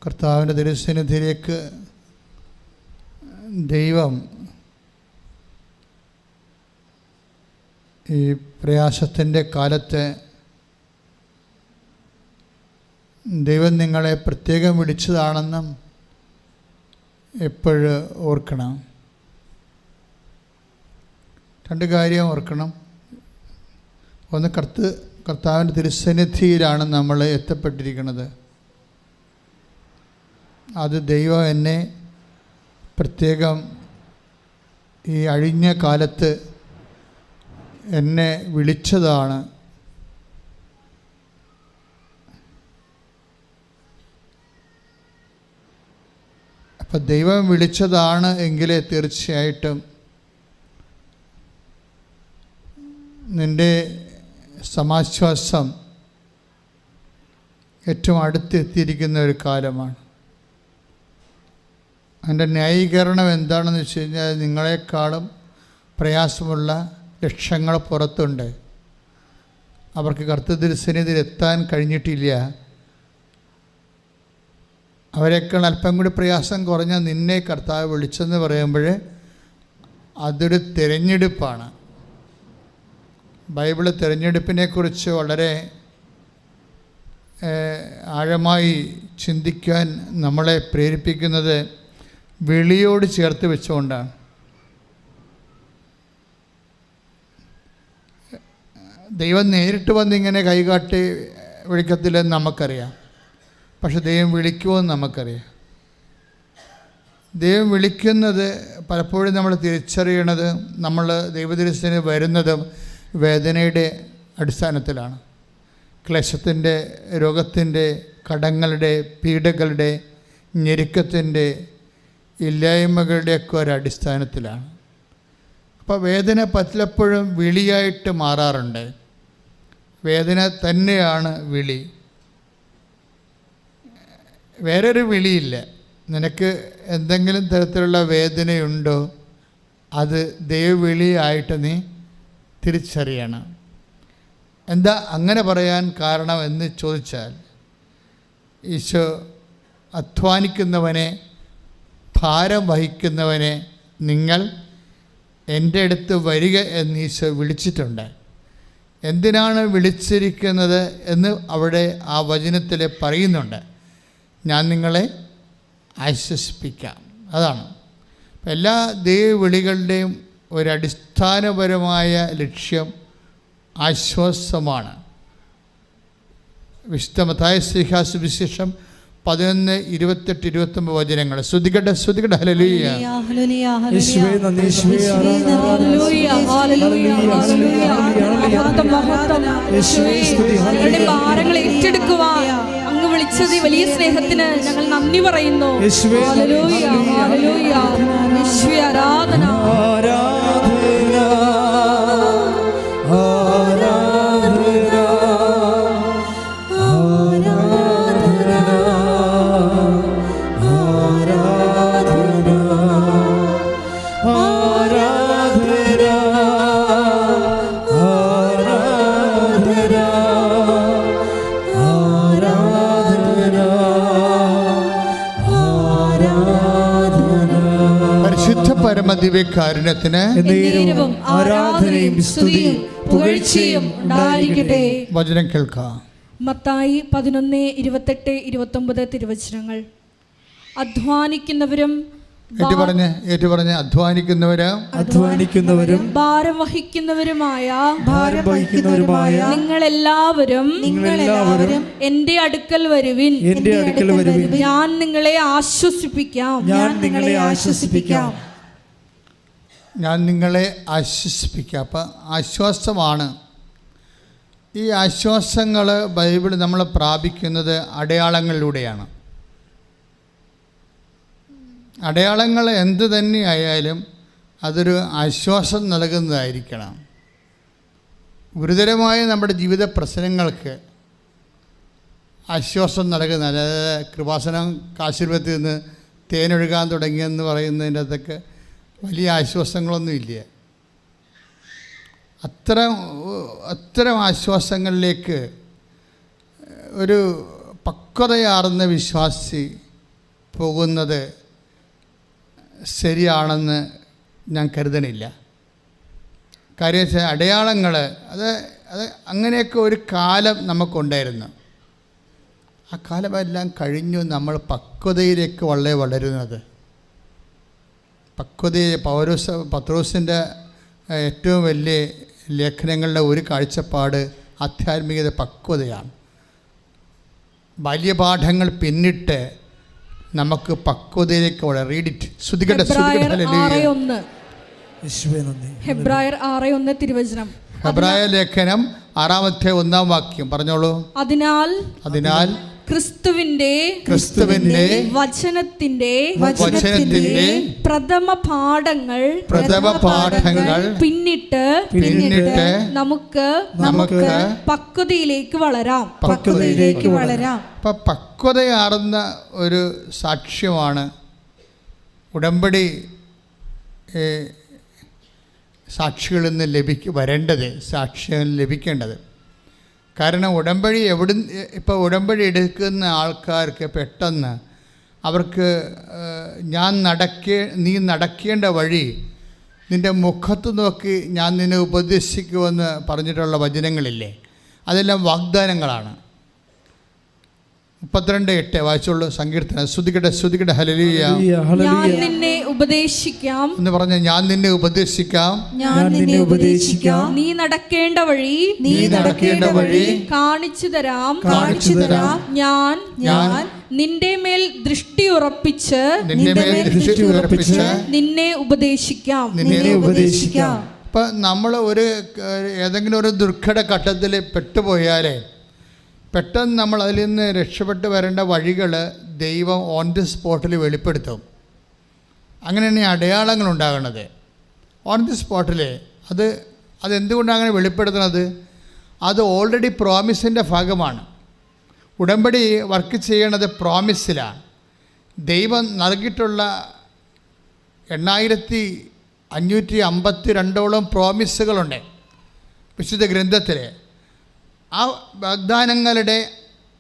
കർത്താവിൻ്റെ തിരുസന്നിധിയിലേക്ക് ദൈവം ഈ പ്രയാസത്തിൻ്റെ കാലത്ത് ദൈവം നിങ്ങളെ പ്രത്യേകം വിളിച്ചതാണെന്നും എപ്പോഴും ഓർക്കണം. രണ്ട് കാര്യം ഓർക്കണം. ഒന്ന്, കർത്താവിൻ്റെ തിരുസന്നിധിയിലാണ് നമ്മൾ എത്തപ്പെട്ടിരിക്കുന്നത്. അത് ദൈവം എന്നെ പ്രത്യേകം ഈ അഴിഞ്ഞ കാലത്ത് എന്നെ വിളിച്ചതാണ്. അപ്പം ദൈവം വിളിച്ചതാണ് എങ്കിലേ തീർച്ചയായിട്ടും നിൻ്റെ സമാശ്വാസം ഏറ്റവും അടുത്തെത്തിയിരിക്കുന്ന ഒരു കാലമാണ്. അതിൻ്റെ ന്യായീകരണം എന്താണെന്ന് വെച്ച് കഴിഞ്ഞാൽ, നിങ്ങളെക്കാളും പ്രയാസമുള്ള ലക്ഷങ്ങൾ പുറത്തുണ്ട്. അവർക്ക് കർത്തൃസന്നിധിയിൽ എത്താൻ കഴിഞ്ഞിട്ടില്ല. അവരെക്കാൾ അല്പം കൂടി പ്രയാസം കുറഞ്ഞ നിന്നെ കർത്താവ് വിളിച്ചെന്ന് പറയുമ്പോൾ അതൊരു തിരഞ്ഞെടുപ്പാണ്. ബൈബിള് തിരഞ്ഞെടുപ്പിനെക്കുറിച്ച് വളരെ ആഴമായി ചിന്തിക്കാൻ നമ്മളെ പ്രേരിപ്പിക്കുന്നത് വിളിയോട് ചേർത്ത് വെച്ചുകൊണ്ടാണ്. ദൈവം നേരിട്ട് വന്നിങ്ങനെ കൈകാട്ടി വിളിക്കത്തില്ലെന്ന് നമുക്കറിയാം. പക്ഷെ ദൈവം വിളിക്കുമെന്ന് നമുക്കറിയാം. ദൈവം വിളിക്കുന്നത് പലപ്പോഴും നമ്മൾ തിരിച്ചറിയണത് നമ്മൾ ദൈവതിരുസന്നിധിയിൽ വരുന്നതും വേദനയുടെ അടിസ്ഥാനത്തിലാണ്. ക്ലേശത്തിൻ്റെ, രോഗത്തിൻ്റെ, കടങ്ങളുടെ, പീഡകളുടെ, ഞെരുക്കത്തിൻ്റെ, ഇല്ലായ്മകളുടെയൊക്കെ ഒരടിസ്ഥാനത്തിലാണ്. അപ്പോൾ വേദന പലപ്പോഴും വിളിയായിട്ട് മാറാറുണ്ട്. വേദന തന്നെയാണ് വിളി. വേറൊരു വിളിയില്ല. നിനക്ക് എന്തെങ്കിലും തരത്തിലുള്ള വേദനയുണ്ടോ, അത് ദൈവവിളിയായിട്ട് നീ തിരിച്ചറിയണം. എന്താ അങ്ങനെ പറയാൻ കാരണം എന്ന് ചോദിച്ചാൽ, ഈശോ അധ്വാനിക്കുന്നവനെ, ഭാരം വഹിക്കുന്നവനെ നിങ്ങൾ എൻ്റെ അടുത്ത് വരിക എന്ന് ഈശോ വിളിച്ചിട്ടുണ്ട്. എന്തിനാണ് വിളിച്ചിരിക്കുന്നത് എന്ന് അവിടെ ആ വചനത്തിൽ പറയുന്നുണ്ട്. ഞാൻ നിങ്ങളെ ആശ്വസിപ്പിക്കാം. അതാണ് എല്ലാ ദൈവവിളികളുടെയും ഒരടിസ്ഥാനപരമായ ലക്ഷ്യം ആശ്വാസമാണ്. വിശുദ്ധ മത്തായി സുവിശേഷം 11:28-29 വചനങ്ങൾ. ശ്രുതികട്ടെ ഹല്ലേലൂയ. ഭാരങ്ങൾ ഏറ്റെടുക്കുവാൻ അങ്ങ് വിളിച്ചത് വലിയ സ്നേഹത്തിന് ഞങ്ങൾ നന്ദി പറയുന്നു. ഹല്ലേലൂയ, ഹല്ലേലൂയ. യേശുവേ ആരാധന. പരമദിവ്യകാരുണ്യത്തിന് ആരാധനയും സ്തുതിയും പുകഴ്ചയും ഉണ്ടായിരിക്കട്ടെ. വചനം കേൾക്കാം. മത്തായി 11:28-29 തിരുവചനങ്ങൾ. അധ്വാനിക്കുന്നവരും അധ്വാനിക്കുന്നവരും ഭാരം വഹിക്കുന്നവരുമായ നിങ്ങളെല്ലാവരും എന്റെ അടുക്കൽ വരുവിൻ. ഞാൻ നിങ്ങളെ ആശ്വസിപ്പിക്കാം. അപ്പം ആശ്വാസമാണ്. ഈ ആശ്വാസങ്ങൾ ബൈബിൾ നമ്മൾ പ്രാപിക്കുന്നത് അടയാളങ്ങളിലൂടെയാണ്. അടയാളങ്ങൾ എന്ത് തന്നെയായാലും അതൊരു ആശ്വാസം നൽകുന്നതായിരിക്കണം. ഗുരുതരമായ നമ്മുടെ ജീവിത പ്രശ്നങ്ങൾക്ക് ആശ്വാസം നൽകുന്ന, അതായത് കൃപാസനം കാശീർവത്തിൽ നിന്ന് തേനൊഴുകാൻ തുടങ്ങിയെന്ന് പറയുന്നതിൻ്റെ അകത്തൊക്കെ വലിയ ആശ്വാസങ്ങളൊന്നുമില്ല. അത്തരം ആശ്വാസങ്ങളിലേക്ക് ഒരു പക്വതയാർന്ന വിശ്വാസി പോകുന്നത് ശരിയാണെന്ന് ഞാൻ കരുതണില്ല. കാര്യം വെച്ചാൽ അടയാളങ്ങൾ അത് അങ്ങനെയൊക്കെ ഒരു കാലം നമുക്കുണ്ടായിരുന്നു. ആ കാലമെല്ലാം കഴിഞ്ഞു. നമ്മൾ പക്വതയിലേക്ക് വളരുന്നത്. പത്രോസിൻ്റെ ഏറ്റവും വലിയ ലേഖനങ്ങളുടെ ഒരു കാഴ്ചപ്പാട് ആധ്യാത്മികത പക്വതയാണ്. ബാല്യപാഠങ്ങൾ പിന്നിട്ട് നമുക്ക് പക്വതയിലേക്ക് റീഡിറ്റ്. ഹെബ്രായർ 6:1 തിരുവചനം. ഹെബ്രായ ലേഖനം 6:1 പറഞ്ഞോളൂ. അതിനാൽ ക്രിസ്തുവിന്റെ വചനത്തിന്റെ പ്രഥമ പാഠങ്ങൾ പിന്നിട്ട് നമുക്ക് പക്വതയിലേക്ക് വളരാം. പക്വതയാർന്ന ഒരു സാക്ഷ്യമാണ് ഉടമ്പടി സാക്ഷികളിൽ നിന്ന് വരേണ്ടത്, സാക്ഷ്യം ലഭിക്കേണ്ടത്. കാരണം ഇപ്പോൾ ഉടമ്പടി എടുക്കുന്ന ആൾക്കാർക്ക് പെട്ടെന്ന് അവർക്ക് നീ നടക്കേണ്ട വഴി നിൻ്റെ മുഖത്ത് നോക്കി ഞാൻ നിന്നെ ഉപദേശിക്കുമെന്ന് പറഞ്ഞിട്ടുള്ള വചനങ്ങളില്ലേ, അതെല്ലാം വാഗ്ദാനങ്ങളാണ്. 32:8 വായിച്ചോളൂ. സങ്കീർത്തനം. സ്തുതിക്കട്ടെ ഹല്ലേലൂയ. ഞാൻ നിന്നെ ഉപദേശിക്കാം എന്ന് പറഞ്ഞ ഞാൻ നിന്നെ ഉപദേശിക്കാം, നീ നടക്കേണ്ട വഴി കാണിച്ചു തരാം. ഞാൻ നിന്റെ മേൽ ദൃഷ്ടി ഉറപ്പിച്ച് നിന്നെ ഉപദേശിക്കാം. ഇപ്പം നമ്മൾ ഏതെങ്കിലും ഒരു ദുർഘട ഘട്ടത്തിൽ പെട്ടുപോയാലേ പെട്ടെന്ന് നമ്മൾ അതിൽ നിന്ന് രക്ഷപ്പെട്ട് വരേണ്ട വഴികൾ ദൈവം ഓൺ ദി സ്പോട്ടിൽ വെളിപ്പെടുത്തും. അങ്ങനെയാണ് ഈ അടയാളങ്ങൾ ഉണ്ടാകുന്നത് ഓൺ ദി സ്പോട്ടിൽ. അതെന്തുകൊണ്ടാണ് അങ്ങനെ വെളിപ്പെടുത്തുന്നത്? അത് ഓൾറെഡി പ്രോമിസിൻ്റെ ഭാഗമാണ്. ഉടമ്പടി വർക്ക് ചെയ്യണത് പ്രോമിസിലാണ്. ദൈവം നൽകിയിട്ടുള്ള 8552 പ്രോമിസുകളുണ്ട് വിശുദ്ധ ഗ്രന്ഥത്തിൽ. ആ വാഗ്ദാനങ്ങളുടെ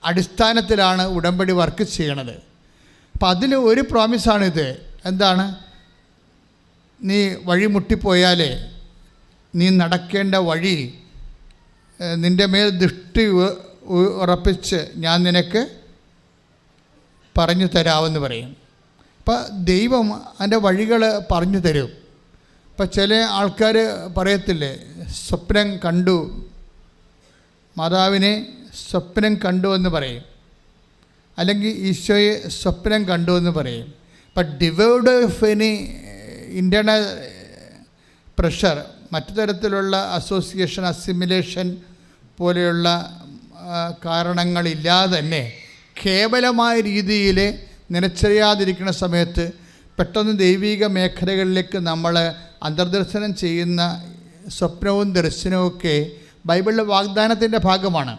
അടിസ്ഥാനത്തിലാണ് ഉടമ്പടി വർക്ക് ചെയ്യണത്. അപ്പം അതിൽ ഒരു പ്രോമിസാണിത്. എന്താണ്? നീ വഴി മുട്ടിപ്പോയാലേ നീ നടക്കേണ്ട വഴി നിൻ്റെ മേൽ ദൃഷ്ടി ഉറപ്പിച്ച് ഞാൻ നിനക്ക് പറഞ്ഞു തരാമെന്ന് പറയും. അപ്പം ദൈവം അതിൻ്റെ വഴികൾ പറഞ്ഞു തരും. ഇപ്പം ചില ആൾക്കാർ പറയത്തില്ലേ, സ്വപ്നം കണ്ടു, മാതാവിനെ സ്വപ്നം കണ്ടു എന്ന് പറയും, അല്ലെങ്കിൽ ഈശോയെ സ്വപ്നം കണ്ടു എന്ന് പറയും. ഇപ്പം divide of any internal pressure, മറ്റു തരത്തിലുള്ള അസോസിയേഷൻ, അസിമിലേഷൻ പോലെയുള്ള കാരണങ്ങളില്ലാതെ തന്നെ കേവലമായ രീതിയിൽ നിലച്ചറിയാതിരിക്കുന്ന സമയത്ത് പെട്ടെന്ന് ദൈവിക മേഖലകളിലേക്ക് നമ്മൾ അന്തർദർശനം ചെയ്യുന്ന സ്വപ്നവും ദർശനവുമൊക്കെ ബൈബിളിലെ വാഗ്ദാനത്തിൻ്റെ ഭാഗമാണ്.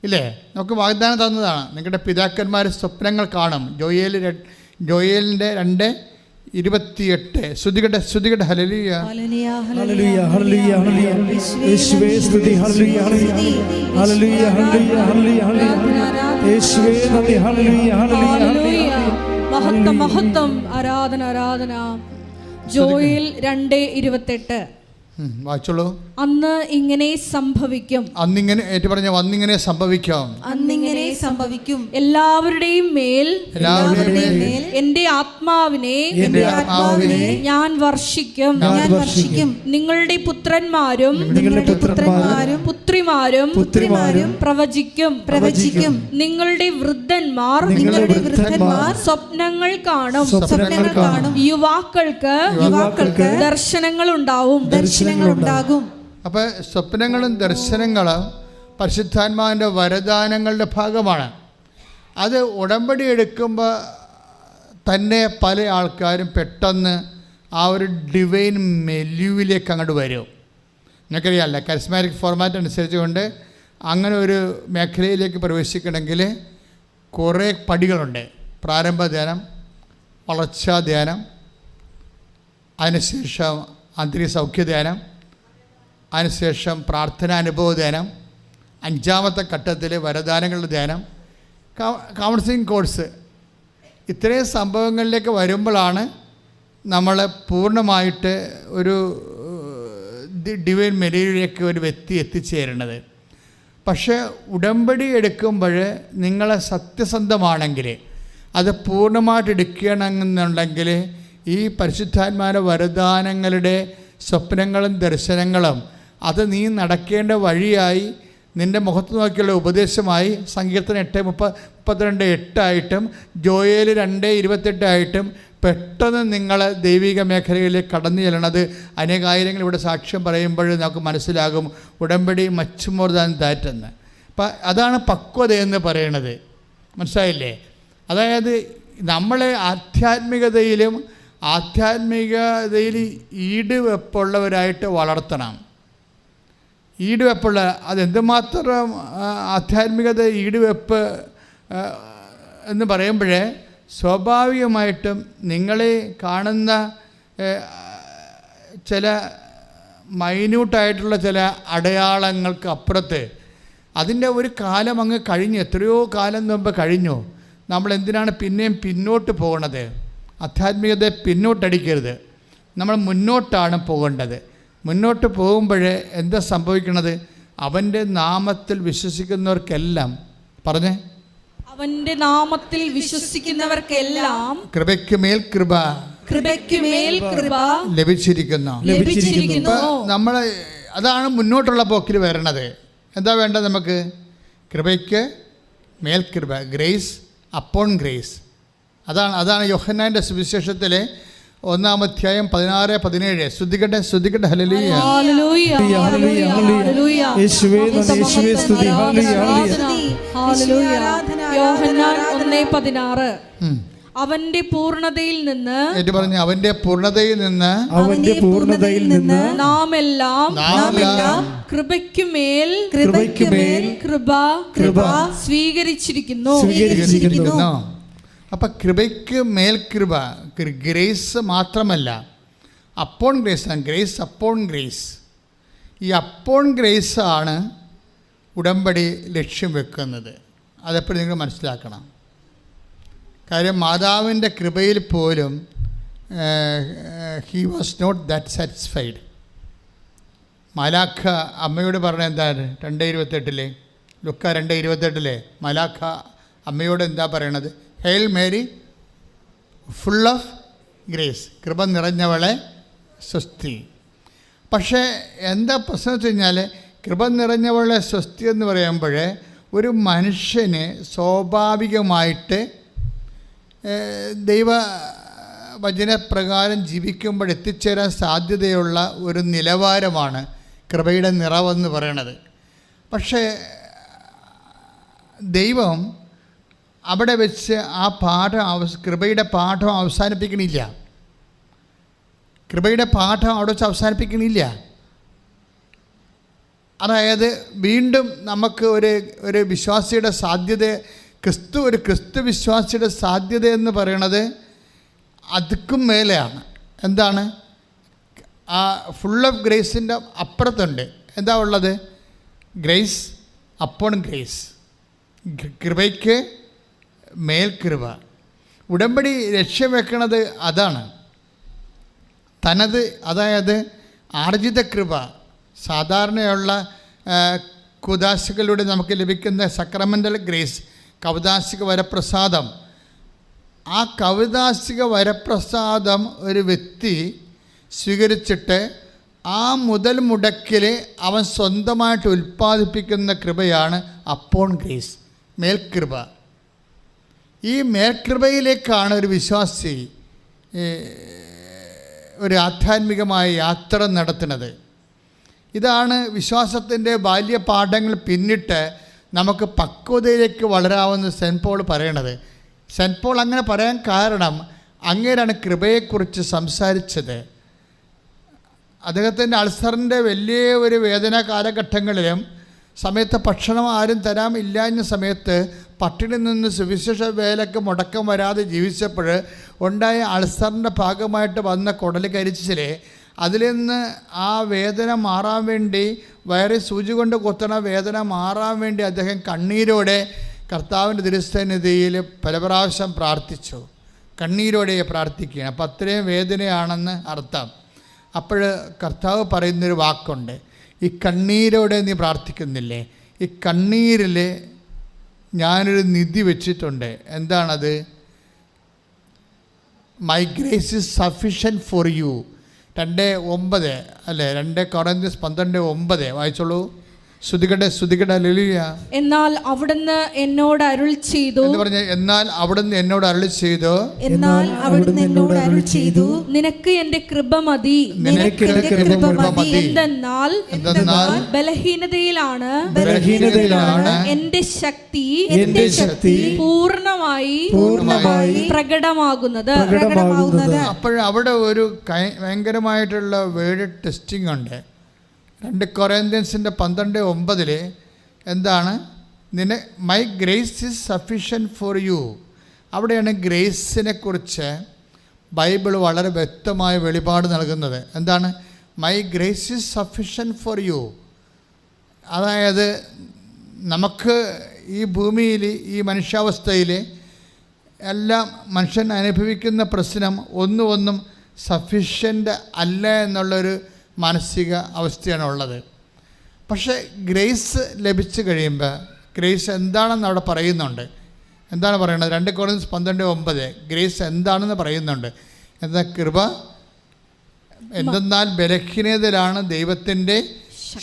ഇല്ലേ? നമുക്ക് വാഗ്ദാനം തന്നതാണ്. നിങ്ങളുടെ പിതാക്കന്മാർ സ്വപ്നങ്ങൾ കാണും. ജോയേലിൻ്റെ 2:28. സ്തുതികട്ടെ ഹല്ലേലൂയ. മഹത്വം, ആരാധന. ജോയേൽ 2:28 വായിച്ചോളൂ. അന്ന് ഇങ്ങനെ സംഭവിക്കും. അന്നിങ്ങനെ സംഭവിക്കും. എല്ലാവരുടെയും മേൽ എന്റെ ആത്മാവിനെ ഞാൻ വർഷിക്കും. നിങ്ങളുടെ പുത്രന്മാരും പുത്രിമാരും പ്രവചിക്കും. നിങ്ങളുടെ വൃദ്ധന്മാർ സ്വപ്നങ്ങൾ കാണും. യുവാക്കൾക്ക് ദർശനങ്ങൾ ഉണ്ടാവും. അപ്പോൾ സ്വപ്നങ്ങളും ദർശനങ്ങളും പരിശുദ്ധാത്മാവിൻ്റെ വരദാനങ്ങളുടെ ഭാഗമാണ്. അത് ഉടമ്പടി എടുക്കുമ്പോൾ തന്നെ പല ആൾക്കാരും പെട്ടെന്ന് ആ ഒരു ഡിവൈൻ മെല്യൂവിലേക്ക് അങ്ങോട്ട് വരും. നിങ്ങൾക്കറിയാമല്ല, കരിസ്മാറ്റിക് ഫോർമാറ്റ് അനുസരിച്ച് കൊണ്ട് അങ്ങനെ ഒരു മേഖലയിലേക്ക് പ്രവേശിക്കണമെങ്കിൽ കുറേ പടികളുണ്ട്. പ്രാരംഭ ധ്യാനം, വളർച്ചാ ധ്യാനം, അതിനുശേഷം ആന്തരിക സൗഖ്യധ്യാനം, അതിനുശേഷം പ്രാർത്ഥനാനുഭവ ധ്യാനം, 5ാമത്തെ ഘട്ടത്തിൽ വരദാനങ്ങളുടെ ധ്യാനം, കൗൺസിലിംഗ് കോഴ്സ്. ഇത്രയും സംഭവങ്ങളിലേക്ക് വരുമ്പോഴാണ് നമ്മൾ പൂർണ്ണമായിട്ട് ഒരു ഡിവൈൻ മെരീഡിലേക്ക് ഒരു വ്യക്തി എത്തിച്ചേരുന്നത്. പക്ഷേ ഉടമ്പടി എടുക്കുമ്പോൾ നിങ്ങൾ സത്യസന്ധമാണെങ്കിൽ, അത് പൂർണ്ണമായിട്ട് എടുക്കണമെന്നുണ്ടെങ്കിൽ ഈ പരിശുദ്ധാത്മാവിൻ്റെ വരദാനങ്ങളുടെ സ്വപ്നങ്ങളും ദർശനങ്ങളും അത് നീ നടക്കേണ്ട വഴിയായി നിൻ്റെ മുഖത്ത് നോക്കിയുള്ള ഉപദേശമായി സങ്കീർത്തനം 8:32 ജോയേൽ 2:28 പെട്ടെന്ന് നിങ്ങൾ ദൈവിക മേഖലയിലേക്ക് കടന്നു ചെല്ലണത് അനേകായിരങ്ങൾ ഇവിടെ സാക്ഷ്യം പറയുമ്പോൾ നമുക്ക് മനസ്സിലാകും ഉടമ്പടി മച്ച് മോർ ദാൻ ദാറ്റ് എന്ന്. അപ്പം അതാണ് പക്വതയെന്ന് പറയണത്. മനസ്സിലായില്ലേ? അതായത് നമ്മളെ ആധ്യാത്മികതയിൽ ഈടുവെപ്പുള്ളവരായിട്ട് വളർത്തണം. ഈടുവെപ്പുള്ള അതെന്തുമാത്രം ആധ്യാത്മികത ഈടുവെപ്പ് എന്ന് പറയുമ്പോഴേ സ്വാഭാവികമായിട്ടും നിങ്ങളെ കാണുന്ന ചില മൈന്യൂട്ടായിട്ടുള്ള ചില അടയാളങ്ങൾക്ക് അപ്പുറത്ത് അതിൻ്റെ ഒരു കാലം അങ്ങ് കഴിഞ്ഞു, എത്രയോ കാലം മുമ്പ് കഴിഞ്ഞു. നമ്മളെന്തിനാണ് പിന്നെയും പിന്നോട്ട് പോകണത്? ആധ്യാത്മികതയെ പിന്നോട്ടടിക്കരുത്, നമ്മൾ മുന്നോട്ടാണ് പോകേണ്ടത്. മുന്നോട്ട് പോകുമ്പോഴേ എന്താ സംഭവിക്കണത്? അവൻ്റെ നാമത്തിൽ വിശ്വസിക്കുന്നവർക്കെല്ലാം പറഞ്ഞേ, അവൻ്റെ നാമത്തിൽ വിശ്വസിക്കുന്നവർക്കെല്ലാം കൃപയ്ക്ക് മേൽ കൃപ, കൃപയ്ക്ക് മേൽ കൃപ ലഭിച്ചിരിക്കുന്നു. നമ്മൾ അതാണ് മുന്നോട്ടുള്ള പോക്കിൽ വരണത്. എന്താ വേണ്ടത് നമുക്ക്? കൃപയ്ക്ക് മേൽ കൃപ, ഗ്രേസ് അപ്പോൺ ഗ്രേസ്. അതാണ് യോഹന്നാൻ്റെ സുവിശേഷത്തിലെ 1:16-17. ശ്രദ്ധിക്കട്ടെ. ഹല്ലേലൂയ, ഹല്ലേലൂയ, ഹല്ലേലൂയ. യേശുവേ സ്തുതി, ഹല്ലേലൂയ. യോഹന്നാൻ 1:16. അവന്റെ പൂർണ്ണതയിൽ നിന്ന്, പറഞ്ഞു, അവന്റെ പൂർണ്ണതയിൽ നിന്ന് നാം എല്ലാം കൃപയ്ക്കുമേൽ കൃപ സ്വീകരിച്ചിരിക്കുന്നു. അപ്പം കൃപയ്ക്ക് മേൽ കൃപ, ഗ്രേസ് മാത്രമല്ല, അപ്പോൺ ഗ്രേസാണ്. Grace upon grace. ഈ അപ്പോൺ ഗ്രേസാണ് ഉടമ്പടി ലക്ഷ്യം വെക്കുന്നത്. അതെപ്പോഴും നിങ്ങൾ മനസ്സിലാക്കണം. കാര്യം മാതാവിൻ്റെ കൃപയിൽ പോലും he was not that satisfied. മലാഖ അമ്മയോട് പറഞ്ഞ എന്താണ്? 2:28 ലുക്ക 2:28 മലാഖ അമ്മയോട് എന്താ പറയണത്? Hail Mary full of grace, കൃപ നിറഞ്ഞവളെ സ്വസ്തി. പക്ഷേ എന്താ പ്രശ്നം വെച്ച് കഴിഞ്ഞാൽ, കൃപ നിറഞ്ഞവളെ സ്വസ്തി എന്ന് പറയുമ്പോൾ ഒരു മനുഷ്യന് സ്വാഭാവികമായിട്ട് ദൈവവചനപ്രകാരം ജീവിക്കുമ്പോൾ എത്തിച്ചേരാൻ സാധ്യതയുള്ള ഒരു നിലവാരമാണ് കൃപയുടെ നിറവെന്ന് പറയണത്. പക്ഷേ ദൈവം അവിടെ വെച്ച് ആ കൃപയുടെ പാഠം അവസാനിപ്പിക്കണില്ല. അവിടെ വെച്ച് അവസാനിപ്പിക്കണില്ല. അതായത് വീണ്ടും നമുക്ക് ഒരു വിശ്വാസിയുടെ സാധ്യത, ക്രിസ്തു വിശ്വാസിയുടെ സാധ്യത എന്ന് പറയണത് അതുക്കും മേലെയാണ്. എന്താണ്? ആ ഫുൾ ഓഫ് ഗ്രേസിൻ്റെ അപ്പുറത്തുണ്ട്. എന്താ ഉള്ളത്? ഗ്രേസ് അപ്പോൺ ഗ്രേസ്, കൃപയ്ക്ക് മേൽ കൃപ. ഉടമ്പടി ലക്ഷ്യം വെക്കണത് അതാണ്. അതായത് ആർജിത കൃപ, സാധാരണയുള്ള കുദാശകളിലൂടെ നമുക്ക് ലഭിക്കുന്ന സക്രമെൻ്റൽ ഗ്രേസ്, കൗദാശിക വരപ്രസാദം. ആ കൗദാശിക വരപ്രസാദം ഒരു വ്യക്തി സ്വീകരിച്ചിട്ട് ആ മുതൽ മുടക്കിൽ അവൻ സ്വന്തമായിട്ട് ഉൽപ്പാദിപ്പിക്കുന്ന കൃപയാണ് അപ്പോൺ ഗ്രേസ്, മേൽകൃപ. ഈ മേൽകൃപയിലേക്കാണ് ഒരു വിശ്വാസി ഒരു ആധ്യാത്മികമായ യാത്ര നടത്തുന്നത്. ഇതാണ് വിശ്വാസത്തിൻ്റെ ബാല്യപാഠങ്ങൾ പിന്നിട്ട് നമുക്ക് പക്വതയിലേക്ക് വളരാമെന്ന് സെൻറ്റ് പോൾ പറയണത്. സെൻറ്റ് പോൾ അങ്ങനെ പറയാൻ കാരണം അങ്ങേരാണ് കൃപയെക്കുറിച്ച് സംസാരിച്ചത്. അദ്ദേഹത്തിൻ്റെ അൾസറിൻ്റെ വലിയ ഒരു വേദന കാലഘട്ടങ്ങളിലും സമയത്ത് ഭക്ഷണം ആരും തരാമില്ലാഞ്ഞ സമയത്ത് പട്ടിണി നിന്ന് സുവിശേഷ വേലയ്ക്ക് മുടക്കം വരാതെ ജീവിച്ചപ്പോൾ ഉണ്ടായ അൾസറിൻ്റെ ഭാഗമായിട്ട് വന്ന കുടൽ കരിച്ചിലെ അതിൽ നിന്ന് ആ വേദന മാറാൻ വേണ്ടി, വയറിൽ സൂചി കൊണ്ട് കുത്തണ വേദന മാറാൻ വേണ്ടി അദ്ദേഹം കണ്ണീരോടെ കർത്താവിൻ്റെ തിരുസന്നിധിയിൽ പല പ്രാവശ്യം പ്രാർത്ഥിച്ചു. കണ്ണീരോടെ പ്രാർത്ഥിക്കുകയാണ്. അപ്പം അത്രയും വേദനയാണെന്ന് അർത്ഥം. അപ്പോൾ കർത്താവ് പറയുന്നൊരു വാക്കുണ്ട്, ഈ കണ്ണീരോടെ നീ പ്രാർത്ഥിക്കുന്നില്ലേ, ഈ കണ്ണീരിൽ ഞാനൊരു നിധി വെച്ചിട്ടുണ്ട്. എന്താണത്? My grace is sufficient for you. 2:9 അല്ലേ, 2 കൊറിന്ത്യൻസ് 12:9 വായിച്ചോളൂ. സ്തുതിക്കട്ടെ ഹല്ലേലൂയ. എന്നാൽ അവിടുന്ന് എന്നോട് അരുൾ ചെയ്തു എന്ന് പറഞ്ഞ, എന്നാൽ അവിടുന്ന് എന്നോട് അരുൾ ചെയ്തു, നിനക്ക് എന്റെ കൃപ മതി. എന്തെന്നാൽ ബലഹീനതയിലാണ് എന്റെ ശക്തി പൂർണ്ണമായി പ്രകടമാകുന്നത്. അപ്പോഴവിടെ ഒരു ഭയങ്കരമായിട്ടുള്ള വേർഡ് ടെസ്റ്റിംഗ് ഉണ്ട്. 2 കൊറിന്ത്യൻസിൻ്റെ 12:9 എന്താണ്? My grace is sufficient for you. അവിടെയാണ് ഗ്രേസിനെ കുറിച്ച് ബൈബിൾ വളരെ വ്യക്തമായ വെളിപാട് നൽകുന്നത്. എന്താണ്? My grace is sufficient for you. അതായത് നമുക്ക് ഈ ഭൂമിയിൽ, ഈ മനുഷ്യാവസ്ഥയിൽ എല്ലാം മനുഷ്യൻ അനുഭവിക്കുന്ന പ്രശ്നം ഒന്നും സഫിഷ്യൻ്റ് അല്ല എന്നുള്ളൊരു മാനസിക അവസ്ഥയാണ് ഉള്ളത്. പക്ഷേ ഗ്രേസ് ലഭിച്ചു കഴിയുമ്പോൾ ഗ്രേസ് എന്താണെന്ന് അവിടെ പറയുന്നുണ്ട്. എന്താണ് പറയുന്നത്? 2 കൊറിന്ത്യൻസ് 12:9 ഗ്രേസ് എന്താണെന്ന് പറയുന്നുണ്ട്. എന്താ? കൃപ. എന്തെന്നാൽ ബലഹീനതയിലാണ് ദൈവത്തിൻ്റെ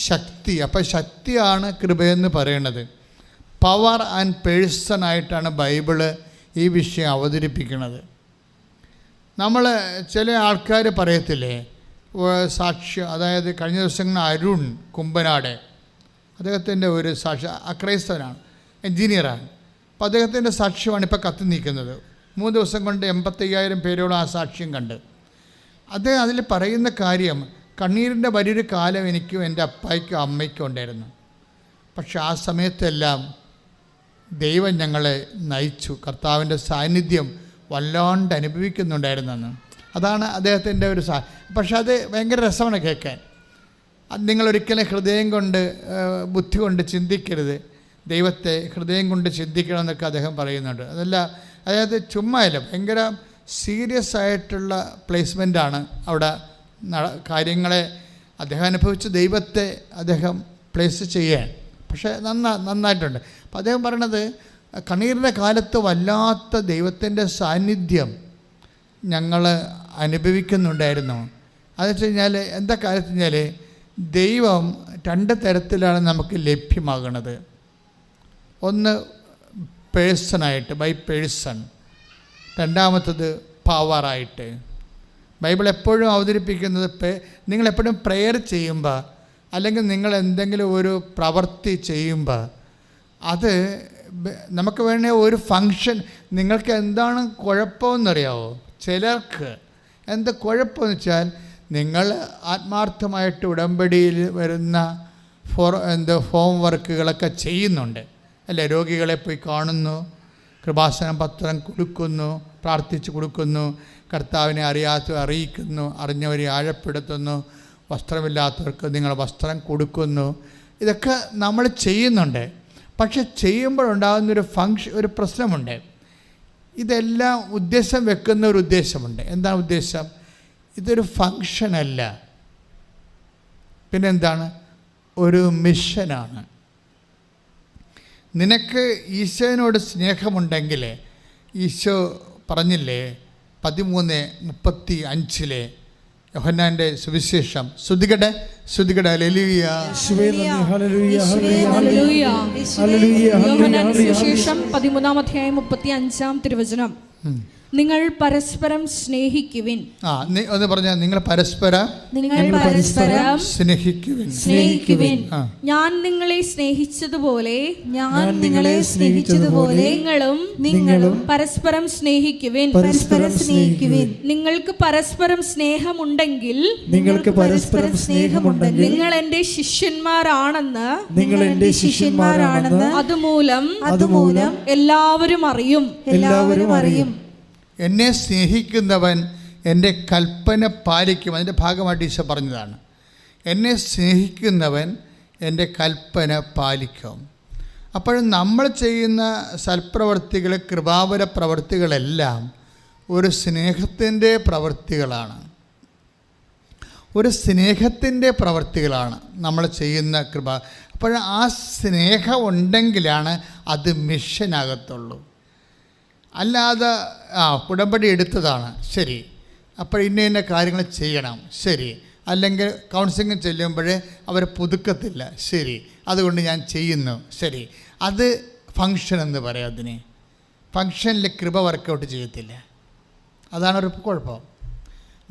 ശക്തി. അപ്പോൾ ശക്തിയാണ് കൃപയെന്ന് പറയുന്നത്. പവർ ആൻഡ് പേഴ്സൺ ആയിട്ടാണ് ബൈബിള് ഈ വിഷയം അവതരിപ്പിക്കുന്നത്. നമ്മൾ ചില ആൾക്കാർ പറയത്തില്ലേ സാക്ഷ്യം, അതായത് കഴിഞ്ഞ ദിവസങ്ങൾ അരുൺ കുമ്പനാട്, അദ്ദേഹത്തിൻ്റെ ഒരു സാക്ഷ്യം, അക്രൈസ്തവനാണ്, എൻജിനീയറാണ്. അപ്പോൾ അദ്ദേഹത്തിൻ്റെ സാക്ഷ്യമാണ് ഇപ്പോൾ കത്തി നീക്കുന്നത്. 3 ദിവസം കൊണ്ട് 85,000 പേരോളം ആ സാക്ഷ്യം കണ്ട്. അദ്ദേഹം അതിൽ പറയുന്ന കാര്യം, കണ്ണീരിൻ്റെ വലിയൊരു കാലം എനിക്കും എൻ്റെ അപ്പായ്ക്കും അമ്മയ്ക്കും ഉണ്ടായിരുന്നു. പക്ഷെ ആ സമയത്തെല്ലാം ദൈവം ഞങ്ങളെ നയിച്ചു. കർത്താവിൻ്റെ സാന്നിധ്യം വല്ലാണ്ട് അനുഭവിക്കുന്നുണ്ടായിരുന്നെന്ന്. അതാണ് അദ്ദേഹത്തിൻ്റെ ഒരു പക്ഷെ അത് ഭയങ്കര രസമാണ് കേൾക്കാൻ. നിങ്ങളൊരിക്കലും ഹൃദയം കൊണ്ട് ബുദ്ധി കൊണ്ട് ചിന്തിക്കരുത്, ദൈവത്തെ ഹൃദയം കൊണ്ട് ചിന്തിക്കണം എന്നൊക്കെ അദ്ദേഹം പറയുന്നുണ്ട്. അതല്ല, അതായത് ചുമ്മായില്ല, ഭയങ്കര സീരിയസ് ആയിട്ടുള്ള പ്ലേസ്മെൻ്റാണ് അവിടെ. കാര്യങ്ങളെ അദ്ദേഹം അനുഭവിച്ച് ദൈവത്തെ അദ്ദേഹം പ്ലേസ് ചെയ്യാൻ. പക്ഷേ നന്നായിട്ടുണ്ട്. അപ്പോൾ അദ്ദേഹം പറയണത്, കണ്ണീരിൻ്റെ കാലത്ത് വല്ലാത്ത ദൈവത്തിൻ്റെ സാന്നിധ്യം ഞങ്ങൾ അനുഭവിക്കുന്നുണ്ടായിരുന്നു. അതെന്ന് വെച്ച് കഴിഞ്ഞാൽ എന്താ കാര്യം കഴിഞ്ഞാൽ, ദൈവം 2 തരത്തിലാണ് നമുക്ക് ലഭ്യമാകുന്നത്. ഒന്ന് പേഴ്സണായിട്ട്, ബൈ പേഴ്സൺ. രണ്ടാമത്തത് പവറായിട്ട്. ബൈബിൾ എപ്പോഴും അവതരിപ്പിക്കുന്നത്, നിങ്ങളെപ്പോഴും പ്രെയർ ചെയ്യുമ്പോൾ അല്ലെങ്കിൽ നിങ്ങൾ എന്തെങ്കിലും ഒരു പ്രവൃത്തി ചെയ്യുമ്പോൾ അത് നമുക്ക് വേണേ ഒരു ഫങ്ഷൻ, നിങ്ങൾക്ക് എന്താണ് കുഴപ്പമെന്നറിയാവോ? ചിലർക്ക് എന്ത് കുഴപ്പമെന്ന് വെച്ചാൽ, നിങ്ങൾ ആത്മാർത്ഥമായിട്ട് ഉടമ്പടിയിൽ വരുന്ന ഹോം വർക്കുകളൊക്കെ ചെയ്യുന്നുണ്ട് അല്ലേ? രോഗികളെ പോയി കാണുന്നു, കൃപാസനം പത്രം കൊടുക്കുന്നു, പ്രാർത്ഥിച്ച് കൊടുക്കുന്നു, കർത്താവിനെ അറിയിക്കുന്നു, അറിഞ്ഞവരെ ആഴപ്പെടുത്തുന്നു, വസ്ത്രമില്ലാത്തവർക്ക് നിങ്ങൾ വസ്ത്രം കൊടുക്കുന്നു. ഇതൊക്കെ നമ്മൾ ചെയ്യുന്നുണ്ട്. പക്ഷെ ചെയ്യുമ്പോഴുണ്ടാകുന്നൊരു ഒരു പ്രശ്നമുണ്ട്. ഇതെല്ലാം ഉദ്ദേശം വെക്കുന്ന ഒരു ഉദ്ദേശമുണ്ട്. എന്താണ് ഉദ്ദേശം? ഇതൊരു ഫങ്ഷനല്ല, പിന്നെന്താണ്? ഒരു മിഷനാണ്. നിനക്ക് ഈശോയോട് സ്നേഹമുണ്ടെങ്കിൽ, ഈശോ പറഞ്ഞില്ലേ 13:35 യോഹന്നാൻ്റെ സുവിശേഷം, ശ്രുതികട്ടെ ഹല്ലേലൂയ. യോഹന്നാന്റെ സുവിശേഷം 13:35 തിരുവചനം, നിങ്ങൾ പരസ്പരം സ്നേഹിക്കുവിൻ. ഒന്ന് പറഞ്ഞാൽ, നിങ്ങൾ പരസ്പരം സ്നേഹിക്കുവിൻ. ഞാൻ നിങ്ങളെ സ്നേഹിച്ചതുപോലെ നിങ്ങളും പരസ്പരം സ്നേഹിക്കുവിൻ. നിങ്ങൾക്ക് പരസ്പരം സ്നേഹമുണ്ടെങ്കിൽ നിങ്ങൾ എന്റെ ശിഷ്യന്മാരാണെന്ന് അതുമൂലം എല്ലാവരും അറിയും. എന്നെ സ്നേഹിക്കുന്നവൻ എൻ്റെ കൽപ്പന പാലിക്കും. അതിൻ്റെ ഭാഗമായിട്ട് ഈശോ പറഞ്ഞതാണ്, എന്നെ സ്നേഹിക്കുന്നവൻ എൻ്റെ കൽപ്പന പാലിക്കും. അപ്പോൾ നമ്മൾ ചെയ്യുന്ന സൽപ്രവർത്തികൾ, കൃപാവര പ്രവർത്തികളെല്ലാം ഒരു സ്നേഹത്തിൻ്റെ പ്രവൃത്തികളാണ്. ഒരു സ്നേഹത്തിൻ്റെ പ്രവൃത്തികളാണ് നമ്മൾ ചെയ്യുന്ന കൃപ. അപ്പോൾ ആ സ്നേഹം ഉണ്ടെങ്കിലാണ് അത് മിഷനാകത്തുള്ളൂ. അല്ലാതെ ഉടമ്പടി എടുത്തതാണ് ശരി, അപ്പോൾ ഇന്ന കാര്യങ്ങൾ ചെയ്യണം ശരി, അല്ലെങ്കിൽ കൗൺസിലിംഗ് ചെല്ലുമ്പോൾ അവർ പുതുക്കത്തില്ല ശരി, അതുകൊണ്ട് ഞാൻ ചെയ്യുന്നു ശരി, അത് ഫങ്ഷൻ എന്ന് പറയാം. അതിന് ഫങ്ഷനിൽ കൃപ വർക്കൗട്ട് ചെയ്യത്തില്ല. അതാണ് ഒരു കുഴപ്പം.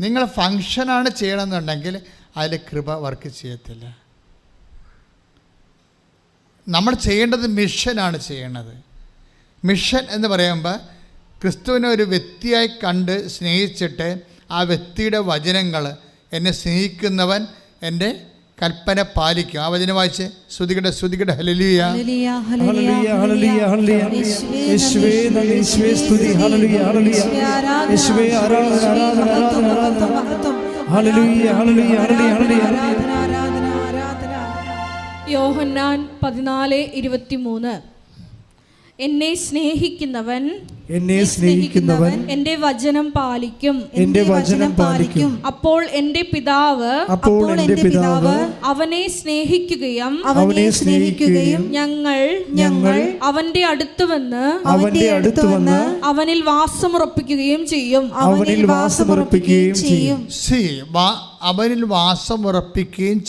നിങ്ങൾ ഫങ്ഷനാണ് ചെയ്യണമെന്നുണ്ടെങ്കിൽ അതിൽ കൃപ വർക്ക് ചെയ്യത്തില്ല. നമ്മൾ ചെയ്യേണ്ടത് മിഷനാണ് ചെയ്യേണ്ടത്. മിഷൻ എന്ന് പറയുമ്പോൾ ക്രിസ്തുവിനെ ഒരു വ്യക്തിയായി കണ്ട് സ്നേഹിച്ചിട്ട് ആ വ്യക്തിയുടെ വചനങ്ങൾ, എന്നെ സ്നേഹിക്കുന്നവൻ എൻ്റെ കൽപ്പന പാലിക്കും. ആ വചനം വായിച്ച് ശ്രുതികടെ ഹല്ലേലൂയ ഹല്ലേലൂയ ഹല്ലേലൂയ ഹല്ലേലൂയ യേശുവേ നന്ദി യേശുവേ സ്തുതി ഹല്ലേലൂയ ഹല്ലേലൂയ യേശുവേ ആരാധന ആരാധന ആരാധന ഹല്ലേലൂയ ഹല്ലേലൂയ ഹല്ലേലൂയ യോഹന്നാൻ 14:23 എന്നെ സ്നേഹിക്കുന്നവൻ എന്റെ വചനം പാലിക്കും. അപ്പോൾ എന്റെ പിതാവ് അവനെ സ്നേഹിക്കുകയും ഞങ്ങൾ അവന്റെ അടുത്ത് വന്ന് അവനിൽ വാസമുറപ്പിക്കുകയും ചെയ്യും. അവനിൽ വാസമുറപ്പിക്കുകയും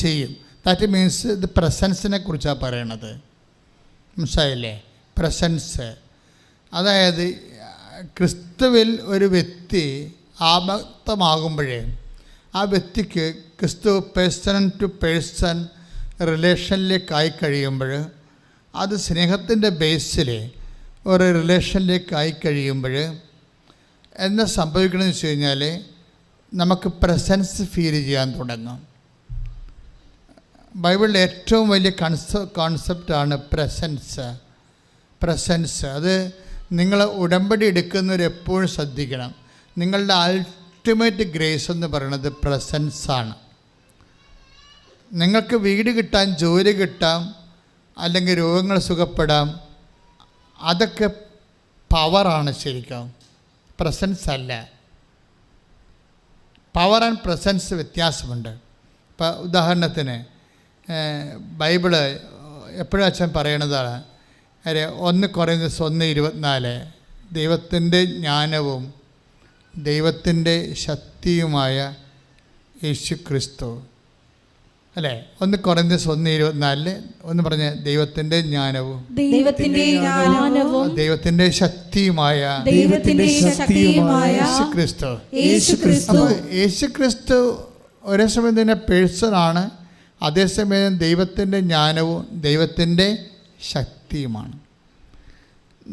ചെയ്യും. ദാറ്റ് മീൻസ് ഇത് പ്രസൻസിനെ കുറിച്ചാണ് പറയണത്. മനസ്സിലായില്ലേ? പ്രസൻസ്, അതായത് ക്രിസ്തുവിൽ ഒരു വ്യക്തി ആത്മമാകുമ്പോഴേ ആ വ്യക്തിക്ക് ക്രിസ്തു പേഴ്സൺ ടു പേഴ്സൺ റിലേഷനിലേക്കായി കഴിയുമ്പോൾ, അത് സ്നേഹത്തിൻ്റെ ബേസിൽ ഒരു റിലേഷനിലേക്കായി കഴിയുമ്പോൾ എന്താ സംഭവിക്കണമെന്ന് വെച്ച് കഴിഞ്ഞാൽ നമുക്ക് പ്രസൻസ് ഫീൽ ചെയ്യാൻ തുടങ്ങും. ബൈബിളിലെ ഏറ്റവും വലിയ കോൺസെപ്റ്റാണ് പ്രസൻസ്. അത് നിങ്ങൾ ഉടമ്പടി എടുക്കുന്നവർ എപ്പോഴും ശ്രദ്ധിക്കണം. നിങ്ങളുടെ അൾട്ടിമേറ്റ് ഗ്രേസ് എന്ന് പറയുന്നത് പ്രസൻസാണ്. നിങ്ങൾക്ക് വീട് കിട്ടാൻ, ജോലി കിട്ടാം, അല്ലെങ്കിൽ രോഗങ്ങൾ സുഖപ്പെടാം, അതൊക്കെ പവറാണ് ശരിക്കും, പ്രസൻസ് അല്ല. പവർ ആൻഡ് പ്രസൻസ് വ്യത്യാസമുണ്ട്. ഇപ്പോൾ ഉദാഹരണത്തിന് ബൈബിള് എപ്പോഴും അച്ഛൻ പറയണതാണ് 1 Corinthians 1:24 ദൈവത്തിൻ്റെ ജ്ഞാനവും ദൈവത്തിൻ്റെ ശക്തിയുമായ യേശു ക്രിസ്തു, അല്ലേ? 1 Corinthians 1:24 ഒന്ന് പറഞ്ഞ ദൈവത്തിൻ്റെ ജ്ഞാനവും ദൈവത്തിൻ്റെ ശക്തിയുമായ യേശു ക്രിസ്തു. യേശു ക്രിസ്തു ഒരേ സമയം തന്നെ പേഴ്സണാണ്, അതേസമയം ദൈവത്തിൻ്റെ ജ്ഞാനവും ദൈവത്തിൻ്റെ ശക്തിയുമാണ്.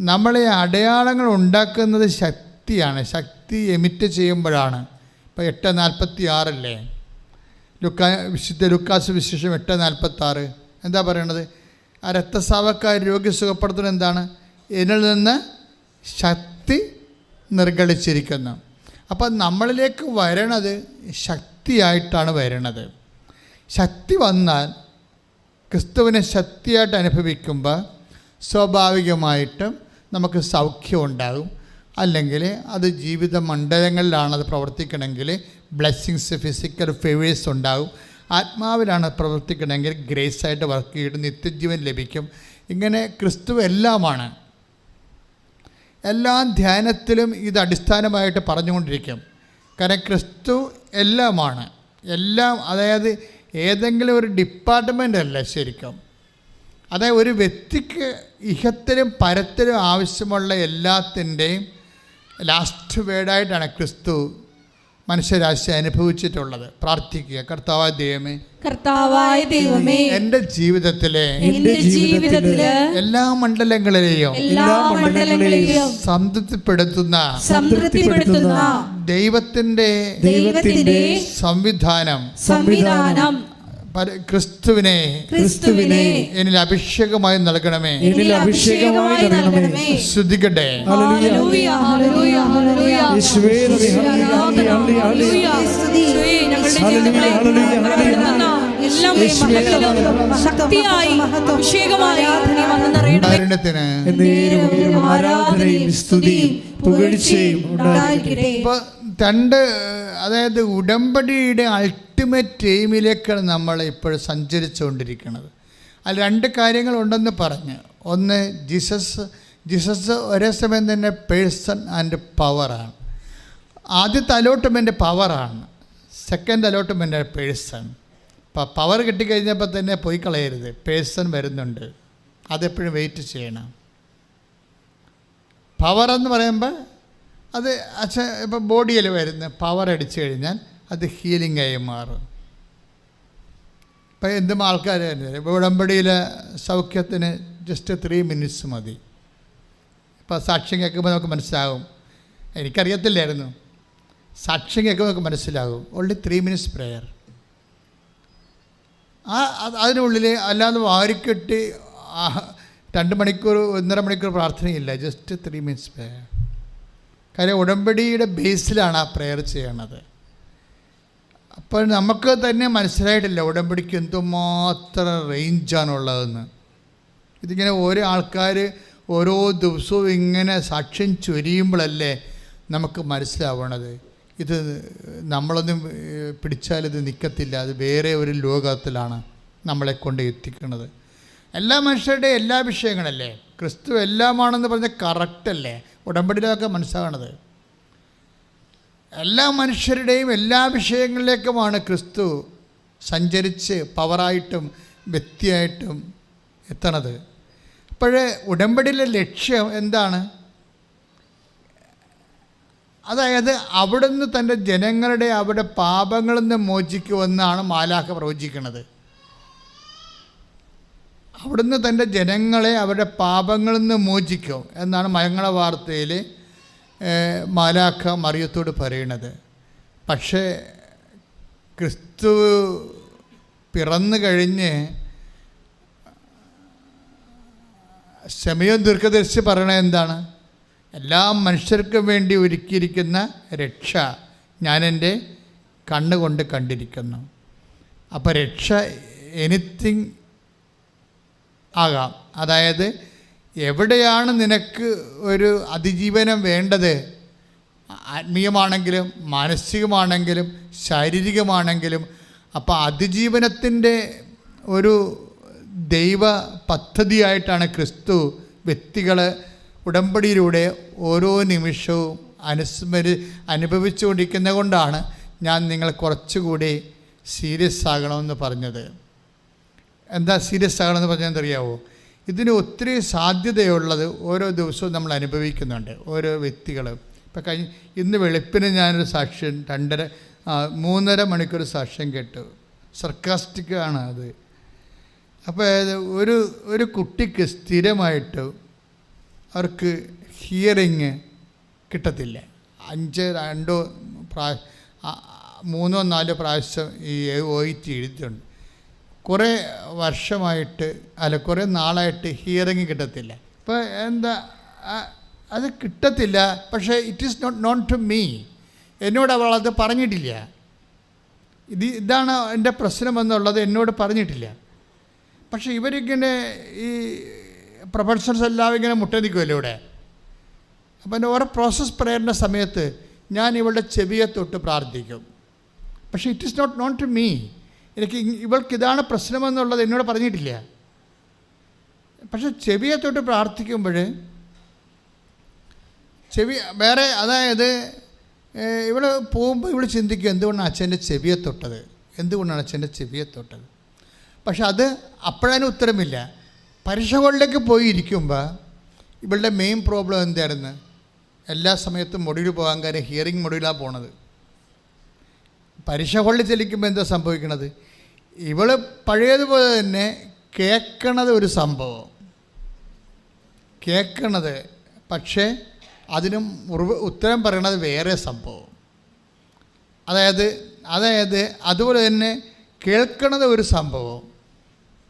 നമ്മളെ അടയാളങ്ങൾ ഉണ്ടാക്കുന്നത് ശക്തിയാണ്. ശക്തി എമിറ്റ് ചെയ്യുമ്പോഴാണ്. ഇപ്പോൾ 8:46 വിശുദ്ധ ലൂക്കാസ് വിശേഷം 8:46 എന്താ പറയണത്? ആ രക്തസ്രാവക്കാർ രോഗി സുഖപ്പെടുത്തുന്നത് എന്താണ്? എന്നിൽ നിന്ന് ശക്തി നിർഗളിച്ചിരിക്കുന്നു. അപ്പം നമ്മളിലേക്ക് വരണത് ശക്തിയായിട്ടാണ് വരണത്. ശക്തി വന്നാൽ, ക്രിസ്തുവിനെ ശക്തിയായിട്ട് അനുഭവിക്കുമ്പോൾ സ്വാഭാവികമായിട്ടും നമുക്ക് സൗഖ്യം ഉണ്ടാകും. അല്ലെങ്കിൽ അത് ജീവിത മണ്ഡലങ്ങളിലാണ് അത് പ്രവർത്തിക്കണമെങ്കിൽ ബ്ലെസ്സിങ്സ്, ഫിസിക്കൽ ഫേവേഴ്സ് ഉണ്ടാകും. ആത്മാവിലാണ് പ്രവർത്തിക്കണമെങ്കിൽ ഗ്രേസായിട്ട് വർക്ക് ചെയ്ത് നിത്യജീവൻ ലഭിക്കും. ഇങ്ങനെ ക്രിസ്തു എല്ലാമാണ്. എല്ലാ ധ്യാനത്തിലും ഇത് അടിസ്ഥാനമായിട്ട് പറഞ്ഞുകൊണ്ടിരിക്കും. കാരണം ക്രിസ്തു എല്ലാമാണ്. എല്ലാം, അതായത് ഏതെങ്കിലും ഒരു ഡിപ്പാർട്ട്മെൻ്റ് അല്ല ശരിക്കും. അതായത് ഒരു വ്യക്തിക്ക് ഇഹത്തിലും പരത്തിലും ആവശ്യമുള്ള എല്ലാത്തിൻ്റെയും ലാസ്റ്റ് വേർഡായിട്ടാണ് ക്രിസ്തു മനുഷ്യരാശി അനുഭവിച്ചിട്ടുള്ളത്. പ്രാർത്ഥിക്കുക, കർത്താവായ ദൈവമേ എൻ്റെ ജീവിതത്തിലെ എല്ലാ മണ്ഡലങ്ങളിലെയും സംതൃപ്തിപ്പെടുത്തുന്ന ദൈവത്തിൻ്റെ സംവിധാനം ക്രിസ്തുവിനെ എന്നിൽ അഭിഷേകമായി നൽകണമേ. ശ്രുതികട്ടെ. എല്ലാം മഹത്വം ശക്തിയായി അഭിഷേകമായി നീ വന്നു നിറയണമേ. ആരാധനയും സ്തുതിയും പുകഴ്ചയും ഉണ്ടായിരിക്കട്ടെ. ഇപ്പോൾ അതായത് ഉടമ്പടിയുടെ അൾട്ടിമേറ്റ് എയിമിലേക്കാണ് നമ്മൾ ഇപ്പോൾ സഞ്ചരിച്ചുകൊണ്ടിരിക്കുന്നത്. അതിൽ 2 കാര്യങ്ങളുണ്ടെന്ന് പറഞ്ഞ്, ഒന്ന് ജീസസ് ഒരേ സമയം തന്നെ പേഴ്സൺ ആൻഡ് പവറാണ്. ആദ്യത്തെ അലോട്ട്മെൻറ്റ് പവറാണ്, സെക്കൻഡ് അലോട്ട്മെൻറ്റ് പേഴ്സൺ. പവർ കിട്ടിക്കഴിഞ്ഞപ്പോൾ തന്നെ പോയി കളയരുത്, പേഴ്സൺ വരുന്നുണ്ട്, അതെപ്പോഴും വെയിറ്റ് ചെയ്യണം. പവറെന്ന് പറയുമ്പോൾ അത് ഇപ്പോൾ ബോഡിയിൽ വരുന്ന പവർ അടിച്ചു കഴിഞ്ഞാൽ അത് ഹീലിംഗായി മാറും. ഇപ്പം എന്തും ആൾക്കാർ തന്നെ ഇപ്പോൾ ഉടമ്പടിയിലെ സൗഖ്യത്തിന് ജസ്റ്റ് 3 മിനിറ്റ്സ് മതി. ഇപ്പോൾ സാക്ഷ്യം കേൾക്കുമ്പോൾ നമുക്ക് മനസ്സിലാകും. എനിക്കറിയത്തില്ലായിരുന്നു, സാക്ഷ്യം കേൾക്കുമ്പോൾ നമുക്ക് മനസ്സിലാകും. Only 3 minutes prayer. അതിനുള്ളിൽ അല്ലാതെ വാരിക്കെട്ടി 2 മണിക്കൂർ 1.5 മണിക്കൂർ പ്രാർത്ഥനയില്ല, ജസ്റ്റ് 3 മിനിറ്റ്സ് പ്രെയർ. കാര്യം ഉടമ്പടിയുടെ ബേസിലാണ് ആ പ്രെയർ ചെയ്യണത്. അപ്പോൾ നമുക്ക് തന്നെ മനസ്സിലായിട്ടില്ല ഉടമ്പടിക്ക് എന്തുമാത്രം റേഞ്ചാണുള്ളതെന്ന്. ഇതിങ്ങനെ ഓരോ ആൾക്കാർ ഓരോ ദിവസവും ഇങ്ങനെ സാക്ഷ്യം ചൊരിയുമ്പോഴല്ലേ നമുക്ക് മനസ്സിലാവണത്. ഇത് നമ്മളൊന്നും പിടിച്ചാലിത് നിൽക്കത്തില്ല, അത് വേറെ ഒരു ലോകത്തിലാണ് നമ്മളെ കൊണ്ട് എത്തിക്കുന്നത്. എല്ലാ മനുഷ്യരുടെയും എല്ലാ വിഷയങ്ങളല്ലേ, ക്രിസ്തു എല്ലാമാണെന്ന് പറഞ്ഞാൽ കറക്റ്റല്ലേ ഉടമ്പടിയിലൊക്കെ മനസ്സിലാകണത്. എല്ലാ മനുഷ്യരുടെയും എല്ലാ വിഷയങ്ങളിലേക്കുമാണ് ക്രിസ്തു സഞ്ചരിച്ച് പവറായിട്ടും വ്യക്തിയായിട്ടും എത്തണത്. അപ്പോഴേ ഉടമ്പടിയിലെ ലക്ഷ്യം എന്താണ്? അതായത് അവിടുന്ന് തൻ്റെ ജനങ്ങളുടെ അവരുടെ പാപങ്ങളിൽ നിന്ന് മോചിക്കുമെന്നാണ് മാലാഖ പ്രവചിക്കുന്നത്. അവിടുന്ന് തൻ്റെ ജനങ്ങളെ അവരുടെ പാപങ്ങളിൽ നിന്ന് മോചിക്കും എന്നാണ് മംഗളവാർത്തയിൽ മാലാഖ മറിയത്തോട് പറയണത്. പക്ഷേ ക്രിസ്തു പിറന്നു കഴിഞ്ഞ് ശമയോൻ ദീർഘദർശി പറയണത് എന്താണ്? എല്ലാ മനുഷ്യർക്കും വേണ്ടി ഒരുക്കിയിരിക്കുന്ന രക്ഷ ഞാൻ എൻ്റെ കണ്ണുകൊണ്ട് കണ്ടിരിക്കുന്നു. അപ്പോൾ രക്ഷ എനിത്തിങ് ആകാം. അതായത് എവിടെയാണ് നിനക്ക് ഒരു അതിജീവനം വേണ്ടത്, ആത്മീയമാണെങ്കിലും മാനസികമാണെങ്കിലും ശാരീരികമാണെങ്കിലും, അപ്പോൾ അതിജീവനത്തിൻ്റെ ഒരു ദൈവ പദ്ധതിയായിട്ടാണ് ക്രിസ്തു വ്യക്തികൾ ഉടമ്പടിയിലൂടെ ഓരോ നിമിഷവും അനുഭവിച്ചുകൊണ്ടിരിക്കുന്നത് കൊണ്ടാണ് ഞാൻ നിങ്ങൾ കുറച്ചുകൂടി സീരിയസ് ആകണമെന്ന് പറഞ്ഞത്. എന്താ സീരിയസ് ആകണമെന്ന് പറഞ്ഞാൽ അറിയാവോ? ഇതിന് ഒത്തിരി സാധ്യതയുള്ളത് ഓരോ ദിവസവും നമ്മൾ അനുഭവിക്കുന്നുണ്ട് ഓരോ വ്യക്തികൾ. ഇപ്പം ഇന്ന് വെളുപ്പിന് ഞാനൊരു സാക്ഷ്യം 3.5 മണിക്കൂർ സാക്ഷ്യം കേട്ടു. സർക്കാസ്റ്റിക്കാണ് അത്. അപ്പോൾ ഒരു കുട്ടിക്ക് സ്ഥിരമായിട്ട് അവർക്ക് ഹിയറിങ് കിട്ടത്തില്ല. 3-4 പ്രാവശ്യം ഈ OIT എഴുതിയിട്ടുണ്ട്. കുറേ വർഷമായിട്ട് കുറേ നാളായിട്ട് ഹിയറിങ് കിട്ടത്തില്ല. ഇപ്പോൾ എന്താ അത് കിട്ടത്തില്ല. പക്ഷേ it is not known to me. എന്നോട് അവൾ അത് പറഞ്ഞിട്ടില്ല. ഇതാണ് എൻ്റെ പ്രശ്നമെന്നുള്ളത് എന്നോട് പറഞ്ഞിട്ടില്ല. പക്ഷേ ഇവരിങ്ങനെ ഈ പ്രൊഫഷണൽസ് എല്ലാം ഇങ്ങനെ മുട്ട നിൽക്കുമല്ലോ ഇവിടെ. അപ്പം ഓരോ പ്രോസസ് പ്രയറിൻ്റെ സമയത്ത് ഞാൻ ഇവളുടെ ചെവിയെ തൊട്ട് പ്രാർത്ഥിക്കും. പക്ഷേ it is not known to me. ഇവൾക്ക് ഇതാണ് പ്രശ്നമെന്നുള്ളത് എന്നോട് പറഞ്ഞിട്ടില്ല. പക്ഷെ ചെവിയെ തൊട്ട് പ്രാർത്ഥിക്കുമ്പോൾ വേറെ, അതായത് ഇവൾ പോകുമ്പോൾ ഇവൾ ചിന്തിക്കും എന്തുകൊണ്ടാണ് അച്ഛൻ്റെ ചെവിയെ തൊട്ടത്. പക്ഷെ അത് അപ്പോഴതിന് ഉത്തരമില്ല. പരീക്ഷ ഹോളിലേക്ക് പോയി ഇരിക്കുമ്പോൾ ഇവളുടെ മെയിൻ പ്രോബ്ലം എന്തായിരുന്നു? എല്ലാ സമയത്തും മൊഡ്യൂൾ പോകാൻ കാര്യം ഹിയറിംഗ് മൊഡ്യൂളാണ് പോണത്. പരീക്ഷ ഹോളിൽ ചെല്ലിക്കുമ്പോൾ എന്താ സംഭവിക്കണത്? ഇവൾ പഴയതുപോലെ തന്നെ കേൾക്കണത് ഒരു സംഭവം, പക്ഷേ അതിനും ഉത്തരം പറയണത് വേറെ സംഭവം. അതായത് അതുപോലെ തന്നെ കേൾക്കണത് ഒരു സംഭവം,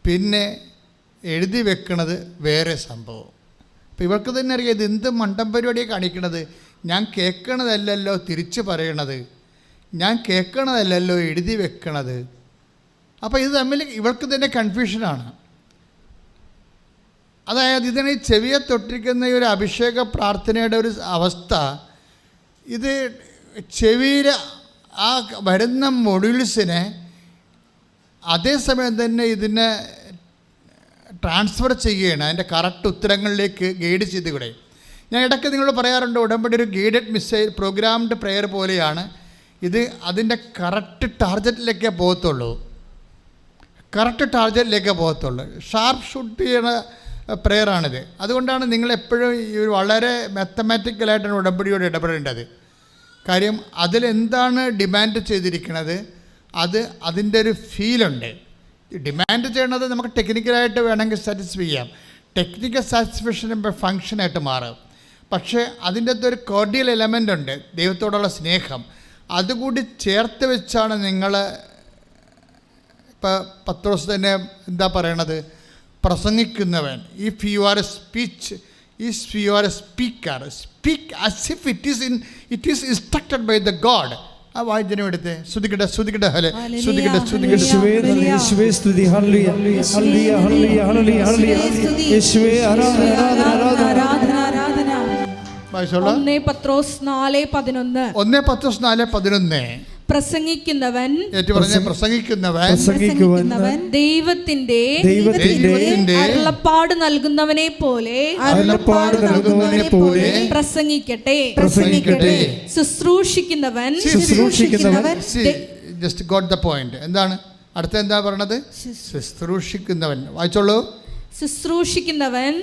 പിന്നെ എഴുതി വെക്കണത് വേറെ സംഭവം. അപ്പോൾ ഇവർക്ക് തന്നെ അറിയാം ഇത് എന്ത് മണ്ടം പരിപാടിയാണ് കാണിക്കണത്. ഞാൻ കേൾക്കണതല്ലല്ലോ തിരിച്ച് പറയണത്, ഞാൻ കേൾക്കണതല്ലല്ലോ എഴുതി വെക്കണത്. അപ്പോൾ ഇത് തമ്മിൽ ഇവൾക്ക് തന്നെ കൺഫ്യൂഷനാണ്. അതായത് ഇതിനെ ചെവിയെ തൊട്ടിരിക്കുന്ന ഈ ഒരു അഭിഷേക പ്രാർത്ഥനയുടെ ഒരു അവസ്ഥ, ഇത് ചെവിയിൽ ആ വരുന്ന മൊഡ്യൂൾസിനെ അതേസമയം തന്നെ ഇതിനെ ട്രാൻസ്ഫർ ചെയ്യുകയാണ് അതിൻ്റെ കറക്റ്റ് ഉത്തരങ്ങളിലേക്ക് ഗൈഡ് ചെയ്തുകൂടെ. ഞാൻ ഇടയ്ക്ക് നിങ്ങളോട് പറയാറുണ്ട്, ഉടമ്പടി ഒരു ഗൈഡഡ് മിസൈൽ പ്രോഗ്രാംഡ് പ്രെയർ പോലെയാണ്. ഇത് അതിൻ്റെ കറക്റ്റ് ടാർഗറ്റിലേക്കേ പോകത്തുള്ളൂ, കറക്റ്റ് ടാർഗറ്റിലേക്കേ പോകത്തുള്ളൂ. ഷാർപ്പ് ഷൂട്ട് ചെയ്യുന്ന പ്രെയറാണിത്. അതുകൊണ്ടാണ് നിങ്ങളെപ്പോഴും ഈ വളരെ മാത്തമാറ്റിക്കലായിട്ടാണ് ഉടമ്പടിയോട് ഇടപെടേണ്ടത്. കാര്യം അതിലെന്താണ് ഡിമാൻഡ് ചെയ്തിരിക്കുന്നത്, അതിൻ്റെ ഒരു ഫീലുണ്ട്. ഡിമാൻഡ് ചെയ്യണത് നമുക്ക് ടെക്നിക്കലായിട്ട് വേണമെങ്കിൽ സാറ്റിസ്ഫൈ ചെയ്യാം, ടെക്നിക്കൽ സാറ്റിസ്ഫാക്ഷൻ ഫങ്ഷനായിട്ട് മാറും. പക്ഷേ അതിൻ്റെ അകത്തൊരു കോർഡിയൽ എലമെൻ്റ് ഉണ്ട്, ദൈവത്തോടുള്ള സ്നേഹം. അതുകൂടി ചേർത്ത് വെച്ചാണ് നിങ്ങൾ ഇപ്പോൾ പത്രോസ് തന്നെ എന്താ പറയണത്, പ്രസംഗിക്കുന്നവൻ. If you are a speaker, speak as if it is instructed by the God. ആ വായിച്ചനും എടുത്ത് ശ്രുതിക്കട്ടെ ശ്രുതിക്കട്ടെ ഹല്ലേലൂയ ശ്രുതിക്കട്ടെ ശ്രുതിക്കട്ടെ യേശുവേ സ്തുതി ഹല്ലേലൂയ ഹല്ലേലൂയ ഹല്ലേലൂയ ഹല്ലേലൂയ ഹല്ലേലൂയ യേശുവേ ആരാധന ആരാധന ആരാധന ആരാധന. 1 പത്രോസ് 4:11 1 പത്രോസ് 4:11 പ്രസംഗിക്കുന്നവൻ ദൈവത്തിന്റെ അരുളപ്പാട് നൽകുന്നവനെ പോലെ പ്രസംഗിക്കട്ടെ. ശുശ്രൂഷിക്കുന്നവൻ ജസ്റ്റ് ഗോട്ട് ദ പോയിന്റ്. എന്താണ് അടുത്ത എന്താ പറയണത്? ശുശ്രൂഷിക്കുന്നവൻ. വായിച്ചോളൂ. ശുശ്രൂഷിക്കുന്നവൻ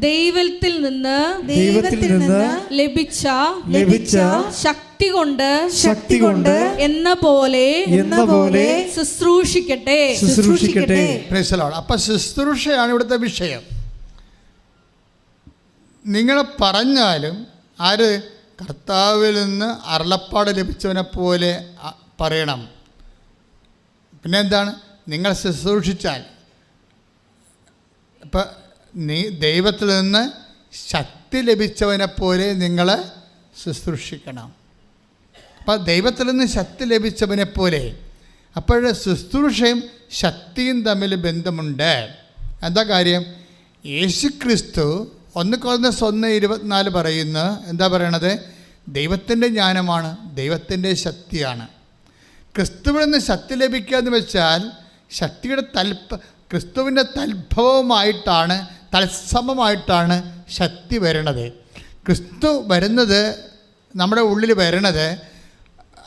ദൈവത്തിൽ നിന്ന് ലഭിച്ച ശക്തി കൊണ്ട് എന്ന പോലെ ശുശ്രൂഷിക്കട്ടെ. അപ്പൊ ശുശ്രൂഷയാണ് ഇവിടുത്തെ വിഷയം. നിങ്ങൾ പറഞ്ഞാലും ആര് കർത്താവിൽ നിന്ന് അരുളപ്പാട് ലഭിച്ചവനെ പോലെ പറയണം. പിന്നെ എന്താണ്? നിങ്ങൾ ശുശ്രൂഷിച്ചാൽ, ഇപ്പം നീ ദൈവത്തിൽ നിന്ന് ശക്തി ലഭിച്ചവനെ പോലെ നിങ്ങൾ ശുശ്രൂഷിക്കണം. അപ്പം ദൈവത്തിൽ നിന്ന് ശക്തി ലഭിച്ചവനെ പോലെ. അപ്പോൾ ശുശ്രൂഷയും ശക്തിയും തമ്മിൽ ബന്ധമുണ്ട്. എന്താ കാര്യം? യേശുക്രിസ്തു 1 Corinthians 1:24 പറയുന്ന എന്താ പറയണത്? ദൈവത്തിൻ്റെ ജ്ഞാനമാണ്, ദൈവത്തിൻ്റെ ശക്തിയാണ്. ക്രിസ്തുവിൽ നിന്ന് ശക്തി ലഭിക്കുക എന്ന് വെച്ചാൽ ശക്തിയുടെ ക്രിസ്തുവിൻ്റെ തൽഭവമായിട്ടാണ്, തത്സമമായിട്ടാണ് ശക്തി വരണത്. ക്രിസ്തു വരുന്നത്, നമ്മുടെ ഉള്ളിൽ വരണത്,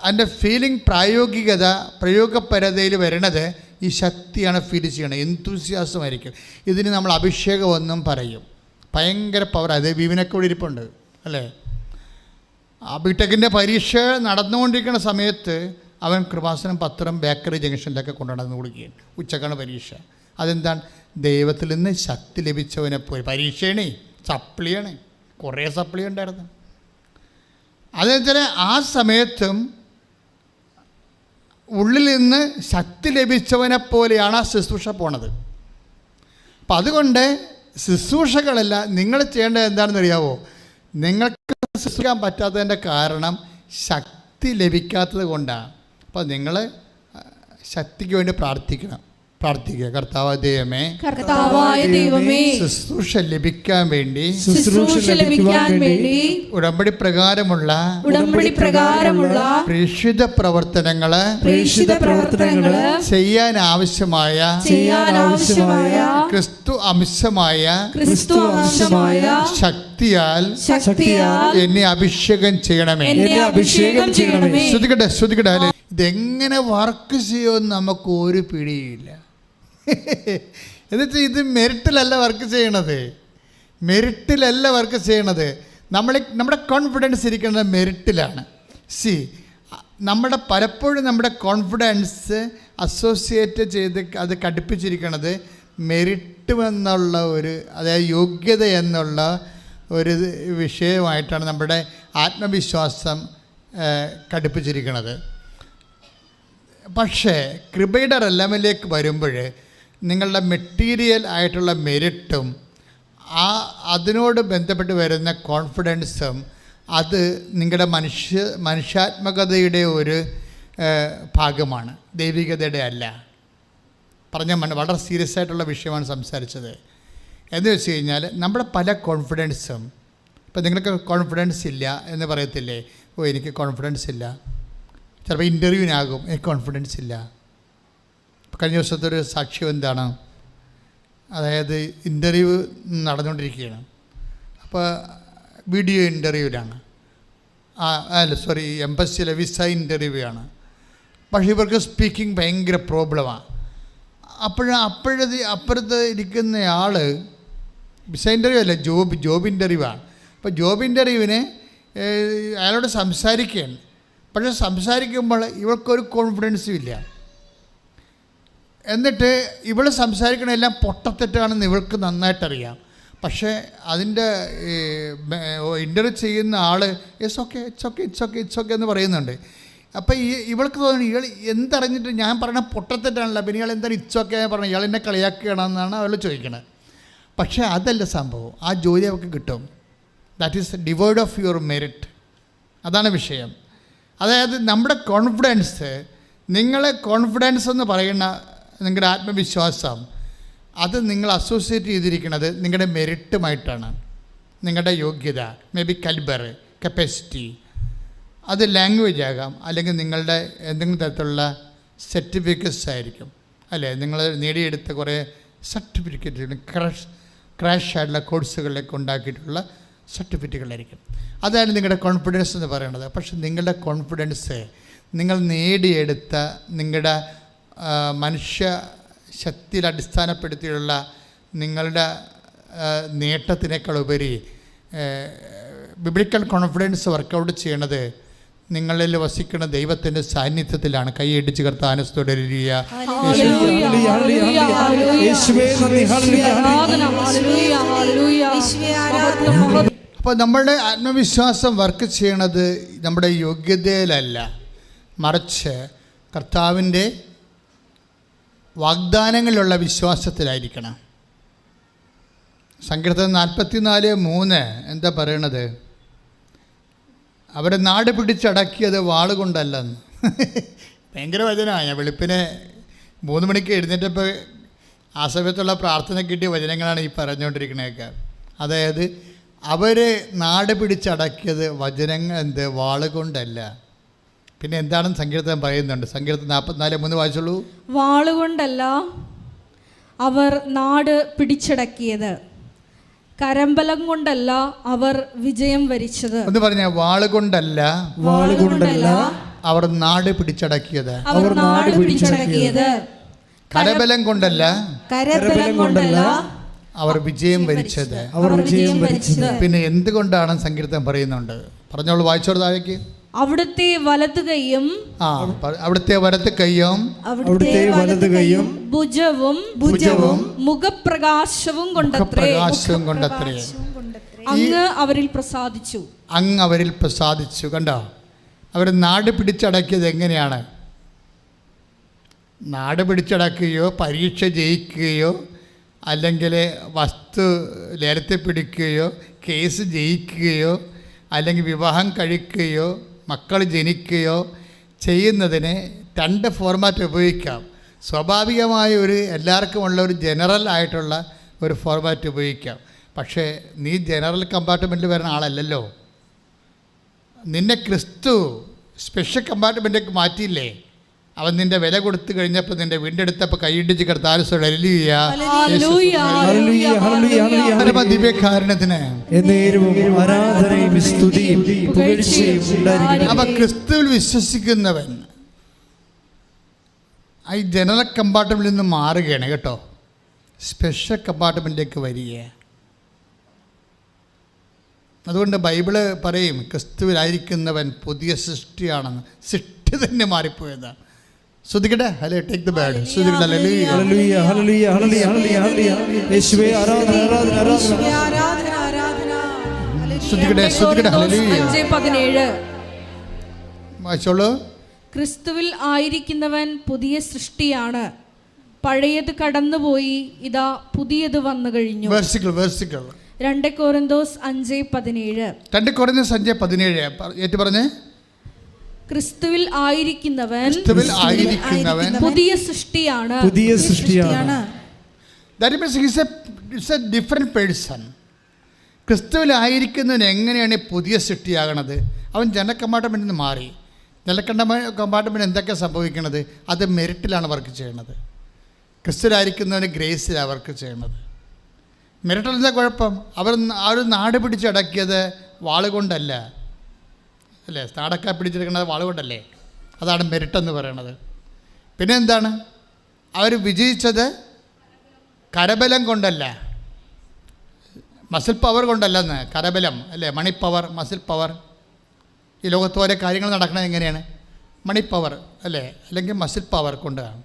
അതിൻ്റെ ഫീലിംഗ് പ്രയോഗപരതയിൽ വരണത് ഈ ശക്തിയാണ് ഫീൽ ചെയ്യണത്. എന്തൂസിയാസമായിരിക്കും. ഇതിന് നമ്മൾ അഭിഷേകം എന്നും പറയും. ഭയങ്കര പവർ. അത് വിവിനൊക്കെ ഇവിടെ ഇരിപ്പുണ്ട് അല്ലേ? ബിടെക്കിൻ്റെ പരീക്ഷ നടന്നുകൊണ്ടിരിക്കുന്ന സമയത്ത് അവൻ കൃപാസനം പത്രം ബേക്കറി ജംഗ്ഷനിലൊക്കെ കൊണ്ടുനടന്ന് കൊടുക്കുകയാണ്. ഉച്ചക്കാണ് പരീക്ഷ. അതെന്താണ്? ദൈവത്തിൽ നിന്ന് ശക്തി ലഭിച്ചവനെ പോയി. പരീക്ഷയാണ്, സപ്ലിയാണ്, കുറേ സപ്ലി ഉണ്ടായിരുന്നു. അതെന്നുവെച്ചാൽ ആ സമയത്തും ഉള്ളിൽ നിന്ന് ശക്തി ലഭിച്ചവനെ പോലെയാണ് ആ ശുശ്രൂഷ പോണത്. അപ്പം അതുകൊണ്ട് ശുശ്രൂഷകളല്ല, നിങ്ങൾ ചെയ്യേണ്ടത് എന്താണെന്ന് അറിയാവോ? നിങ്ങൾക്ക് ശുശ്രൂഷിക്കാൻ പറ്റാത്തതിൻ്റെ കാരണം ശക്തി ലഭിക്കാത്തത് കൊണ്ടാണ്. അപ്പോൾ നിങ്ങൾ ശക്തിക്ക് വേണ്ടി പ്രാർത്ഥിക്കുക. കർത്താവായ ദൈവമേ, ശുശ്രൂഷ ലഭിക്കാൻ വേണ്ടി ഉടമ്പടി പ്രകാരമുള്ള പ്രേക്ഷിത പ്രവർത്തനങ്ങള് ചെയ്യാൻ ആവശ്യമായ ക്രിസ്തു അംശമായ ശക്തിയാൽ എന്നെ അഭിഷേകം ചെയ്യണമേ. ശ്രദ്ധിക്കട്ടെ. ഇതെങ്ങനെ വർക്ക് ചെയ്യുമെന്ന് നമുക്ക് ഒരു പിടിയില്ല. എന്നിട്ട് ഇത് മെറിറ്റിലല്ല വർക്ക് ചെയ്യണത്. നമ്മുടെ കോൺഫിഡൻസ് ഇരിക്കുന്നത് മെറിറ്റിലാണ്. പലപ്പോഴും നമ്മുടെ കോൺഫിഡൻസ് അസോസിയേറ്റ് ചെയ്ത് അത് ഘടിപ്പിച്ചിരിക്കുന്നത് മെറിറ്റ് എന്നുള്ള അതായത് യോഗ്യത എന്നുള്ള ഒരു വിഷയമായിട്ടാണ് നമ്മുടെ ആത്മവിശ്വാസം ഘടിപ്പിച്ചിരിക്കുന്നത്. പക്ഷേ കൃപയുടെ റെലമിലേക്ക് വരുമ്പോൾ നിങ്ങളുടെ മെറ്റീരിയൽ ആയിട്ടുള്ള മെറിറ്റും അതിനോട് ബന്ധപ്പെട്ട് വരുന്ന കോൺഫിഡൻസും അത് നിങ്ങളുടെ മനുഷ്യാത്മകതയുടെ ഒരു ഭാഗമാണ്, ദൈവികതയുടെ അല്ല. വളരെ സീരിയസ് ആയിട്ടുള്ള വിഷയമാണ് സംസാരിച്ചത്. എന്ന് വെച്ച് കഴിഞ്ഞാൽ നമ്മുടെ പല കോൺഫിഡൻസും, ഇപ്പം നിങ്ങൾക്ക് കോൺഫിഡൻസ് ഇല്ല എന്ന് പറയത്തില്ലേ, ഓ എനിക്ക് കോൺഫിഡൻസ് ഇല്ല. ചിലപ്പോൾ ഇൻ്റർവ്യൂവിനാകും എനിക്ക് കോൺഫിഡൻസ് ഇല്ല. കഴിഞ്ഞ ദിവസത്തെ ഒരു സാക്ഷ്യം എന്താണ്, അതായത് ഇൻ്റർവ്യൂ നടന്നുകൊണ്ടിരിക്കുകയാണ്. അപ്പോൾ വീഡിയോ ഇൻ്റർവ്യൂവിലാണ്, എംബസിയിലെ വിസ ഇൻ്റർവ്യൂ ആണ്. പക്ഷേ ഇവർക്ക് സ്പീക്കിംഗ് ഭയങ്കര പ്രോബ്ലമാണ്. അപ്പുറത്ത് ഇരിക്കുന്ന ആൾ വിസ ഇൻ്റർവ്യൂ അല്ല, ജോബ് ഇൻ്റർവ്യൂ ആണ്. അപ്പോൾ ജോബ് ഇൻ്റർവ്യൂവിന് അയാളോട് സംസാരിക്കുകയാണ്. പക്ഷേ സംസാരിക്കുമ്പോൾ ഇവൾക്കൊരു കോൺഫിഡൻസും ഇല്ല. എന്നിട്ട് ഇവൾ സംസാരിക്കണമെല്ലാം പൊട്ടത്തെറ്റാണെന്ന് ഇവൾക്ക് നന്നായിട്ടറിയാം. പക്ഷേ അതിൻ്റെ ഇൻ്റർവ്യൂ ചെയ്യുന്ന ആൾ ഇറ്റ്സ് ഓക്കെ എന്ന് പറയുന്നുണ്ട്. അപ്പോൾ ഇവൾക്ക് തോന്നുന്നു ഇയാൾ എന്തറിഞ്ഞിട്ട് ഞാൻ പറയണ പൊട്ടത്തെറ്റാണല്ലോ, പിന്നെ ഇയാൾ എന്താണ് ഇറ്റ്സ് ഓക്കെ പറഞ്ഞു, ഇയാൾ എന്നെ കളിയാക്കുകയാണെന്നാണ് അവൾ ചോദിക്കണത്. പക്ഷേ അതല്ല സംഭവം, ആ ജോലി അവൾക്ക് കിട്ടും. That is devoid of your merit. അതാണ് വിഷയം. അതായത് നമ്മുടെ കോൺഫിഡൻസ്, നിങ്ങളെ കോൺഫിഡൻസ് എന്ന് പറയുന്ന നിങ്ങളുടെ ആത്മവിശ്വാസം, അത് നിങ്ങൾ അസോസിയേറ്റ് ചെയ്തിരിക്കുന്നത് നിങ്ങളുടെ മെറിറ്റുമായിട്ടാണ്. നിങ്ങളുടെ യോഗ്യത, മേ ബി കലിബർ, കപ്പാസിറ്റി, അത് ലാംഗ്വേജ് ആകാം, അല്ലെങ്കിൽ നിങ്ങളുടെ എന്തെങ്കിലും തരത്തിലുള്ള സർട്ടിഫിക്കറ്റ്സ് ആയിരിക്കും, അല്ലേ? നിങ്ങൾ നേടിയെടുത്ത കുറേ സർട്ടിഫിക്കറ്റുകൾ, ക്രാഷ് ആയിട്ടുള്ള കോഴ്സുകളിലൊക്കെ ഉണ്ടാക്കിയിട്ടുള്ള സർട്ടിഫിക്കറ്റുകളായിരിക്കും. അതാണ് നിങ്ങളുടെ കോൺഫിഡൻസ് എന്ന് പറയുന്നത്. പക്ഷെ നിങ്ങളുടെ കോൺഫിഡൻസ് നിങ്ങൾ നേടിയെടുത്ത നിങ്ങളുടെ മനുഷ്യ ശക്തിയിൽ അടിസ്ഥാനപ്പെടുത്തിയുള്ള നിങ്ങളുടെ നേട്ടത്തിനേക്കാൾ ഉപരി ബിബ്ലിക്കൽ കോൺഫിഡൻസ് വർക്കൗട്ട് ചെയ്യണത് നിങ്ങളിൽ വസിക്കുന്ന ദൈവത്തിൻ്റെ സാന്നിധ്യത്തിലാണ്. കൈയടിച്ച് കർത്താനത്തോടെ അപ്പോൾ നമ്മളുടെ ആത്മവിശ്വാസം വർക്ക് ചെയ്യണത് നമ്മുടെ യോഗ്യതയിലല്ല, മറിച്ച് കർത്താവിൻ്റെ വാഗ്ദാനങ്ങളിലുള്ള വിശ്വാസത്തിലായിരിക്കണം. സങ്കീർത്തനം 44:3 എന്താ പറയണത്? അവരെ നാട് പിടിച്ചടക്കിയത് വാളുകൊണ്ടല്ലെന്ന്. ഭയങ്കര വചനമാണ്. ഞാൻ വെളുപ്പിനെ 3 മണിക്ക് എഴുന്നേറ്റപ്പോൾ ആ സമയത്തുള്ള പ്രാർത്ഥന കിട്ടിയ വചനങ്ങളാണ് ഈ പറഞ്ഞുകൊണ്ടിരിക്കണതൊക്കെ. അതായത് അവരെ നാട് പിടിച്ചടക്കിയത് വാളുകൊണ്ടല്ല. പിന്നെ എന്താണെന്ന് സങ്കീർത്തനം പറയുന്നുണ്ട്. സങ്കീർത്തനം 44:3 വായിച്ചോളൂ. വാളുകൊണ്ടല്ല അവർ നാട് പിടിച്ചടക്കിയത്, കരമ്പലം കൊണ്ടല്ല അവർ വിജയം വരിച്ചത്. എന്ന് പറഞ്ഞ വാളുകൊണ്ടല്ല അവർ നാട് പിടിച്ചടക്കിയത്, കരബലം കൊണ്ടല്ല അവർ വിജയം വരിച്ചത്. പിന്നെ എന്തുകൊണ്ടാണ് സങ്കീർത്തനം പറയുന്നുണ്ട്? പറഞ്ഞോളൂ, വായിച്ചോളൂ താഴേക്ക്. അവിടുത്തെ വലത് കൈയും ഭുജവും മുഖപ്രകാശവും കൊണ്ടത്രേ അങ്ങ് അവരിൽ പ്രസാദിച്ചു. കണ്ടോ? അവർ നാട് പിടിച്ചടക്കിയത് എങ്ങനെയാണ്? നാട് പിടിച്ചടക്കുകയോ പരീക്ഷ ജയിക്കുകയോ അല്ലെങ്കിൽ വസ്തു ലേലത്തിൽ പിടിക്കുകയോ കേസ് ജയിക്കുകയോ അല്ലെങ്കിൽ വിവാഹം കഴിക്കുകയോ മക്കൾ ജനിക്കുകയോ ചെയ്യുന്നതിന് 2 ഫോർമാറ്റ് ഉപയോഗിക്കാം. സ്വാഭാവികമായ എല്ലാവർക്കുമുള്ള ഒരു ജനറൽ ആയിട്ടുള്ള ഒരു ഫോർമാറ്റ് ഉപയോഗിക്കാം. പക്ഷേ നീ ജനറൽ കമ്പാർട്ട്മെൻറ്റിൽ വരുന്ന ആളല്ലല്ലോ. നിന്നെ ക്രിസ്തു സ്പെഷ്യൽ കമ്പാർട്ട്മെൻറ്റിലേക്ക് മാറ്റിയില്ലേ? അവൻ നിന്റെ വില കൊടുത്തു കഴിഞ്ഞപ്പോൾ നിന്റെ വീണ്ടെടുത്തപ്പോൾ കൈയിടിച്ച് ദിവ്യകാരണത്തിന് അപ്പൊ ക്രിസ്തുവിൽ വിശ്വസിക്കുന്നവൻ ഈ ജനറൽ കമ്പാർട്ട്മെന്റിൽ നിന്ന് മാറുകയാണ് കേട്ടോ, സ്പെഷ്യൽ കമ്പാർട്ട്മെന്റിലേക്ക് വരിക. അതുകൊണ്ട് ബൈബിള് പറയും ക്രിസ്തുവിലായിരിക്കുന്നവൻ പുതിയ സൃഷ്ടിയാണെന്ന്. സൃഷ്ടി തന്നെ മാറിപ്പോയതാണ്. ശ്രദ്ധിക്കട്ടെ. Hello, take the bad. ശ്രദ്ധിക്കട്ടെ. ഹല്ലേലൂയ ഹല്ലേലൂയ ഹല്ലേലൂയ ഹല്ലേലൂയ ഹല്ലേലൂയ യേശുവേ ആരാധന ആരാധന ആരാധന. ശ്രദ്ധിക്കട്ടെ ശ്രദ്ധിക്കട്ടെ. ഹല്ലേലൂയ. 5:17 വായിച്ചോളൂ. ക്രിസ്തുവിൽ ആയിരിക്കുന്നവൻ പുതിയ സൃഷ്ടിയാണ്, പഴയത് കടന്നുപോയി, ഇതാ പുതിയത് വന്നു കഴിഞ്ഞു. വേഴ്സിക്കൽ 2 കൊരിന്തോസ് 5:17. 2 കൊരിന്തോസ് 5:17 ഏറ്റു പറഞ്ഞേ. ക്രിസ്തുവിൽ ആയിരിക്കുന്നവൻ പുതിയ സൃഷ്ടിയാണ്. That means it's a different person. ക്രിസ്തുവിലായിരിക്കുന്നവൻ എങ്ങനെയാണ് പുതിയ സൃഷ്ടിയാകണത്? അവൻ ജനറൽ കമ്പാർട്ട്മെൻറ്റിൽ നിന്ന് മാറി. ജനറൽ കമ്പാർട്ട്മെൻറ്റ് എന്തൊക്കെ സംഭവിക്കണത്? അത് മെറിറ്റിലാണ് വർക്ക് ചെയ്യണത്. ക്രിസ്തുവിലായിരിക്കുന്നവന് ഗ്രേസിലാണ് വർക്ക് ചെയ്യണത്. മെറിറ്റിൽ എന്താ കുഴപ്പം? അവർ നാട് പിടിച്ചടക്കിയത് വാളുകൊണ്ടല്ല അല്ലേ? നാടൊക്കെ പിടിച്ചെടുക്കുന്നത് വാളുകൊണ്ടല്ലേ? അതാണ് മെറിറ്റെന്ന് പറയണത്. പിന്നെ എന്താണ്? അവർ വിജയിച്ചത് കരബലം കൊണ്ടല്ല, മസിൽ പവർ കൊണ്ടല്ലെന്ന്. കരബലം അല്ലേ? Money power, muscle power. ഈ ലോകത്ത് ഓരോ കാര്യങ്ങൾ നടക്കുന്നത് എങ്ങനെയാണ്? മണി പവർ അല്ലേ? അല്ലെങ്കിൽ മസിൽ പവർ കൊണ്ടാണ്.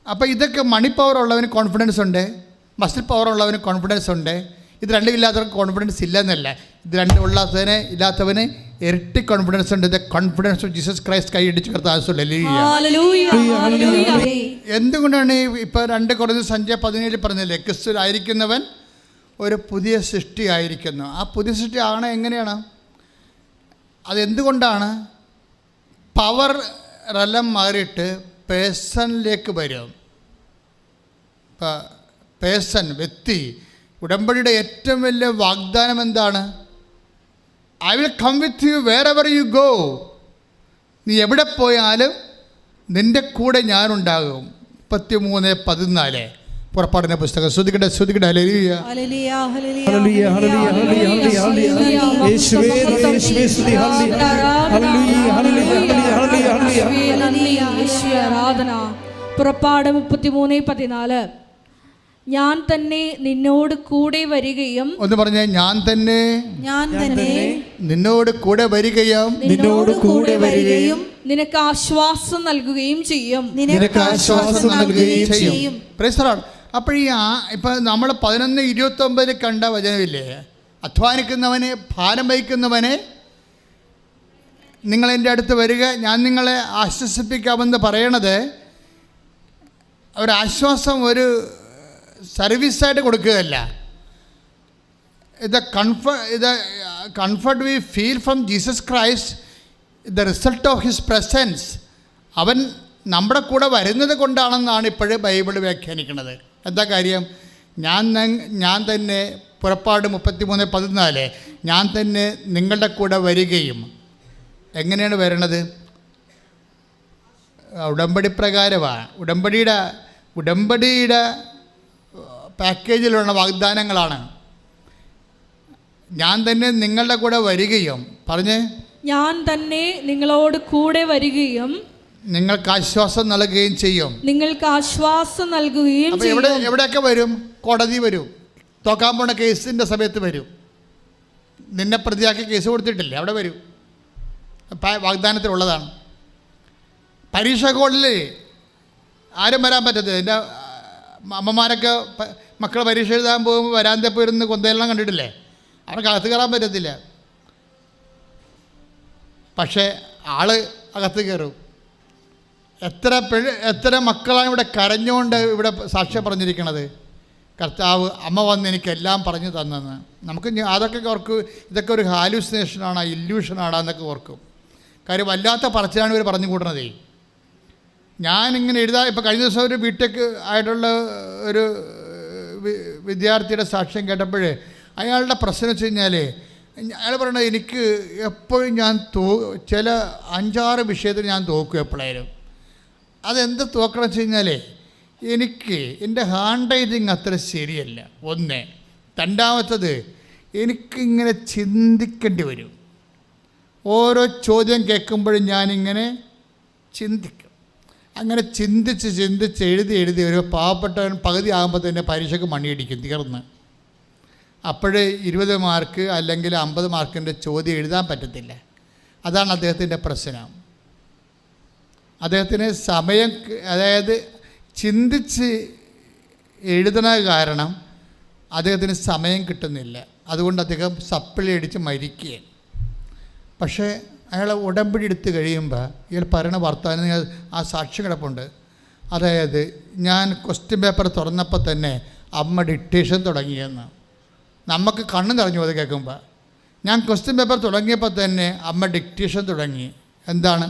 അപ്പോൾ ഇതൊക്കെ മണി പവർ ഉള്ളവന് കോൺഫിഡൻസ് ഉണ്ട്, മസിൽ പവർ ഉള്ളവന് കോൺഫിഡൻസ് ഉണ്ട്. ഇത് രണ്ടും ഇല്ലാത്തവർക്ക് കോൺഫിഡൻസ് ഇല്ലെന്നല്ല. ഇത് രണ്ടും ഇല്ലാത്തവന് ഇരട്ടി കോൺഫിഡൻസ് ഉണ്ട്. The confidence of Jesus Christ കൈയടിച്ച് കർത്താവ്. എന്തുകൊണ്ടാണ് ഇപ്പോൾ 2 Corinthians 5:17 പറഞ്ഞില്ലേ? ക്രിസ്തുവിലായിരിക്കുന്നവൻ ഒരു പുതിയ സൃഷ്ടി ആയിരിക്കുന്നു. ആ പുതിയ സൃഷ്ടി ആകണ എങ്ങനെയാണ്? അതെന്തുകൊണ്ടാണ്? പവർ റലം മാറിയിട്ട് പേഴ്സണിലേക്ക് വരും. ഇപ്പം പേഴ്സൺ, വ്യക്തി. ഉടമ്പടിയുടെ ഏറ്റവും വലിയ വാഗ്ദാനം എന്താണ്? I will come with you wherever you go. നീ എവിടെ പോയാലും നിൻ്റെ കൂടെ ഞാനുണ്ടാകും. 33:14 പുറപ്പാടിൻ്റെ പുസ്തകം. ശ്രുതികട ഹല്ലേലൂയ. പുറപ്പാട് 33:14. ഞാൻ തന്നെ നിന്നോട് കൂടെ വരികയും, ഒന്ന് പറഞ്ഞേ, ഞാൻ തന്നെ നിന്നോട് കൂടെ വരികയും നിനക്ക് ആശ്വാസം നൽകുകയും ചെയ്യും. അപ്പോൾ ഇപ്പം നമ്മൾ 11:29 കണ്ട വചനമില്ലേ? അധ്വാനിക്കുന്നവനെ, ഭാരം വഹിക്കുന്നവനെ, നിങ്ങളെൻ്റെ അടുത്ത് വരിക, ഞാൻ നിങ്ങളെ ആശ്വസിപ്പിക്കാമെന്ന് പറയണത് ഒരാശ്വാസം ഒരു സർവീസായിട്ട് കൊടുക്കുകയല്ല. ഇത് comfort we feel from Jesus Christ, the result of his presence. അവൻ നമ്മുടെ കൂടെ വരുന്നത് കൊണ്ടാണെന്നാണ് ഇപ്പോഴും ബൈബിൾ വ്യാഖ്യാനിക്കുന്നത്. എന്താ കാര്യം? ഞാൻ തന്നെ, പുറപ്പാട് 33:14, ഞാൻ തന്നെ നിങ്ങളുടെ കൂടെ വരികയും. എങ്ങനെയാണ് വരണത്? ഉടമ്പടി പ്രകാരമാണ്. ഉടമ്പടിയുടെ പാക്കേജിലുള്ള വാഗ്ദാനങ്ങളാണ്. ഞാൻ തന്നെ നിങ്ങളുടെ കൂടെ വരികയും, പറഞ്ഞേ, ഞാൻ തന്നെ നിങ്ങളോട് കൂടെ വരികയും നിങ്ങൾക്ക് ആശ്വാസം നൽകുകയും ചെയ്യും. എവിടെയൊക്കെ വരും? കോടതി വരും, തോക്കാൻ പോണ കേസിൻ്റെ സമയത്ത് വരും. നിന്നെ പ്രതിയാക്കി കേസ് കൊടുത്തിട്ടില്ലേ? അവിടെ വരും. വാഗ്ദാനത്തിലുള്ളതാണ്. പരീക്ഷ ഹോളിൽ ആരും വരാൻ പറ്റത്തില്ല. എൻ്റെ അമ്മമാരൊക്കെ മക്കൾ പരീക്ഷ എഴുതാൻ പോകുമ്പോൾ വരാന്തപ്പോൾ ഇരുന്ന് കൊന്തയെല്ലാം കണ്ടിട്ടില്ലേ? അവർക്ക് അകത്ത് കയറാൻ പറ്റത്തില്ല. പക്ഷേ ആള് അകത്ത് കയറും. എത്ര മക്കളാണ് ഇവിടെ കരഞ്ഞുകൊണ്ട് ഇവിടെ സാക്ഷ്യം പറഞ്ഞിരിക്കണത്? കർത്താവ് അമ്മ വന്ന് എനിക്കെല്ലാം പറഞ്ഞു തന്നെന്ന്. നമുക്ക് അതൊക്കെ ഓർക്കും, ഇതൊക്കെ ഒരു ഹാലൂസിനേഷനാണ്, ഇല്യൂഷനാണ് എന്നൊക്കെ ഓർക്കും. കാര്യം വല്ലാത്ത പറച്ചിലാണ് ഇവർ പറഞ്ഞു കൂട്ടണതേ. ഞാനിങ്ങനെ ഇപ്പോൾ കഴിഞ്ഞ ദിവസം ഒരു ബിടെക് ആയിട്ടുള്ള ഒരു വിദ്യാർത്ഥിയുടെ സാക്ഷ്യം കേട്ടപ്പോൾ അയാളുടെ പ്രശ്നം വെച്ച് കഴിഞ്ഞാൽ, അയാൾ പറയണത്, എനിക്ക് എപ്പോഴും ഞാൻ ചില 5-6 വിഷയത്തിൽ ഞാൻ തോക്കും എപ്പോഴായാലും. അതെന്ത് തോക്കണം വെച്ച് കഴിഞ്ഞാൽ, എനിക്ക് എൻ്റെ ഹാൻഡ് റൈറ്റിങ് അത്ര ശരിയല്ല. ഒന്ന്. രണ്ടാമത്തത്, എനിക്കിങ്ങനെ ചിന്തിക്കേണ്ടി വരും. ഓരോ ചോദ്യം കേൾക്കുമ്പോഴും ഞാനിങ്ങനെ ചിന്തിക്കും. അങ്ങനെ ചിന്തിച്ച് എഴുതി ഒരു പാവപ്പെട്ടവൻ പകുതി ആകുമ്പോൾ തന്നെ പരീക്ഷയ്ക്ക് മണിയടിക്കും, തീർന്ന്. അപ്പോഴേ 20 മാർക്ക് അല്ലെങ്കിൽ 50 മാർക്കിൻ്റെ ചോദ്യം എഴുതാൻ പറ്റത്തില്ല. അതാണ് അദ്ദേഹത്തിൻ്റെ പ്രശ്നം. അദ്ദേഹത്തിന് സമയം, അതായത് ചിന്തിച്ച് എഴുതണ കാരണം അദ്ദേഹത്തിന് സമയം കിട്ടുന്നില്ല. അതുകൊണ്ട് അദ്ദേഹം സപ്ലി അടിച്ച് മരിക്കുകയാണ്. പക്ഷേ അയാൾ ഉടമ്പടി എടുത്ത് കഴിയുമ്പോൾ ഇയാൾ പറയണ വർത്താനം ആ സാക്ഷ്യം കിടപ്പുണ്ട്. അതായത്, ഞാൻ ക്വസ്റ്റ്യൻ പേപ്പർ തുറന്നപ്പോൾ തന്നെ അമ്മ ഡിക്റ്റേഷൻ തുടങ്ങിയെന്ന്. നമുക്ക് കണ്ണ് നിറഞ്ഞു അത് കേൾക്കുമ്പോൾ. ഞാൻ ക്വസ്റ്റ്യൻ പേപ്പർ തുടങ്ങിയപ്പോൾ തന്നെ അമ്മ ഡിക്റ്റേഷൻ തുടങ്ങി. എന്താണ്?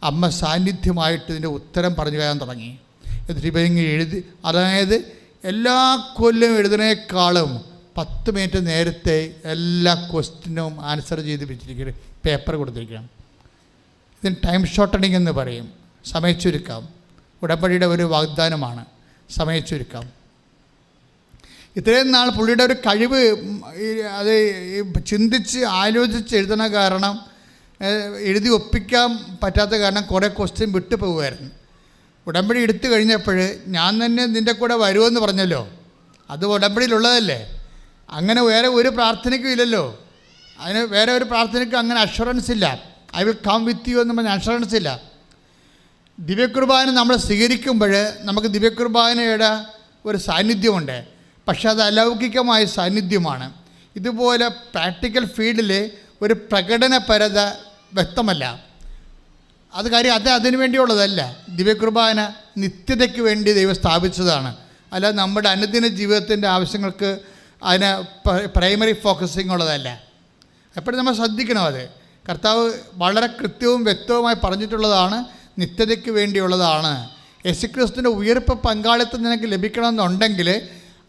അമ്മ സാന്നിധ്യമായിട്ട് ഇതിൻ്റെ ഉത്തരം പറഞ്ഞു തരാൻ തുടങ്ങി. എന്നിട്ട് ഇവ ഇങ്ങനെ എഴുതി, അതായത് എല്ലാ കൊല്ലം എഴുതുന്നതിനേക്കാളും 10 മിനിറ്റ് നേരത്തെ എല്ലാ ക്വസ്റ്റ്യനും ആൻസർ ചെയ്ത് വെച്ചിരിക്കണം, പേപ്പർ കൊടുത്തിരിക്കണം. ഇതിന് ടൈം ഷോർട്ടണിങ് എന്ന് പറയും, സമയച്ചുരുക്കാം. ഉടമ്പടിയുടെ ഒരു വാഗ്ദാനമാണ് സമയച്ചുരുക്കാം. ഇത്രയും നാൾ പുള്ളിയുടെ ഒരു കഴിവ് അത് ചിന്തിച്ച് ആലോചിച്ച് എഴുതണ കാരണം, എഴുതി ഒപ്പിക്കാൻ പറ്റാത്ത കാരണം കുറേ ക്വസ്റ്റ്യൻ വിട്ടു പോകുമായിരുന്നു. ഉടമ്പടി എടുത്തു കഴിഞ്ഞപ്പോൾ ഞാൻ തന്നെ നിൻ്റെ കൂടെ വരുമെന്ന് പറഞ്ഞല്ലോ, അത് ഉടമ്പടിയിലുള്ളതല്ലേ. അങ്ങനെ വേറെ ഒരു പ്രാർത്ഥനയ്ക്കും ഇല്ലല്ലോ, അതിന് വേറെ ഒരു പ്രാർത്ഥനയ്ക്കും അങ്ങനെ അഷുറൻസ് ഇല്ല. I will come with you എന്ന് പറഞ്ഞ അഷുറൻസ് ഇല്ല. ദിവ്യകുർബാന നമ്മൾ സ്വീകരിക്കുമ്പോൾ നമുക്ക് ദിവ്യകുർബാനയുടെ ഒരു സാന്നിധ്യമുണ്ട്, പക്ഷെ അത് അലൗകികമായ സാന്നിധ്യമാണ്. ഇതുപോലെ പ്രാക്ടിക്കൽ ഫീൽഡിൽ ഒരു പ്രകടനപരത വ്യക്തമല്ല. അത് കാര്യം അതിനു വേണ്ടിയുള്ളതല്ല. ദിവ്യകുർബാന നിത്യതയ്ക്ക് വേണ്ടി ദൈവം സ്ഥാപിച്ചതാണ്, അല്ല നമ്മുടെ അനുദിന ജീവിതത്തിൻ്റെ ആവശ്യങ്ങൾക്ക് അതിന് പ്രൈമറി ഫോക്കസിങ് ഉള്ളതല്ല. എപ്പോഴും നമ്മൾ ശ്രദ്ധിക്കണം. അത് കർത്താവ് വളരെ കൃത്യവും വ്യക്തവുമായി പറഞ്ഞിട്ടുള്ളതാണ്, നിത്യതയ്ക്ക് വേണ്ടിയുള്ളതാണ്. യേശുക്രിസ്തുവിൻ്റെ ഉയർപ്പ് പങ്കാളിത്തം നിനക്ക് ലഭിക്കണമെന്നുണ്ടെങ്കിൽ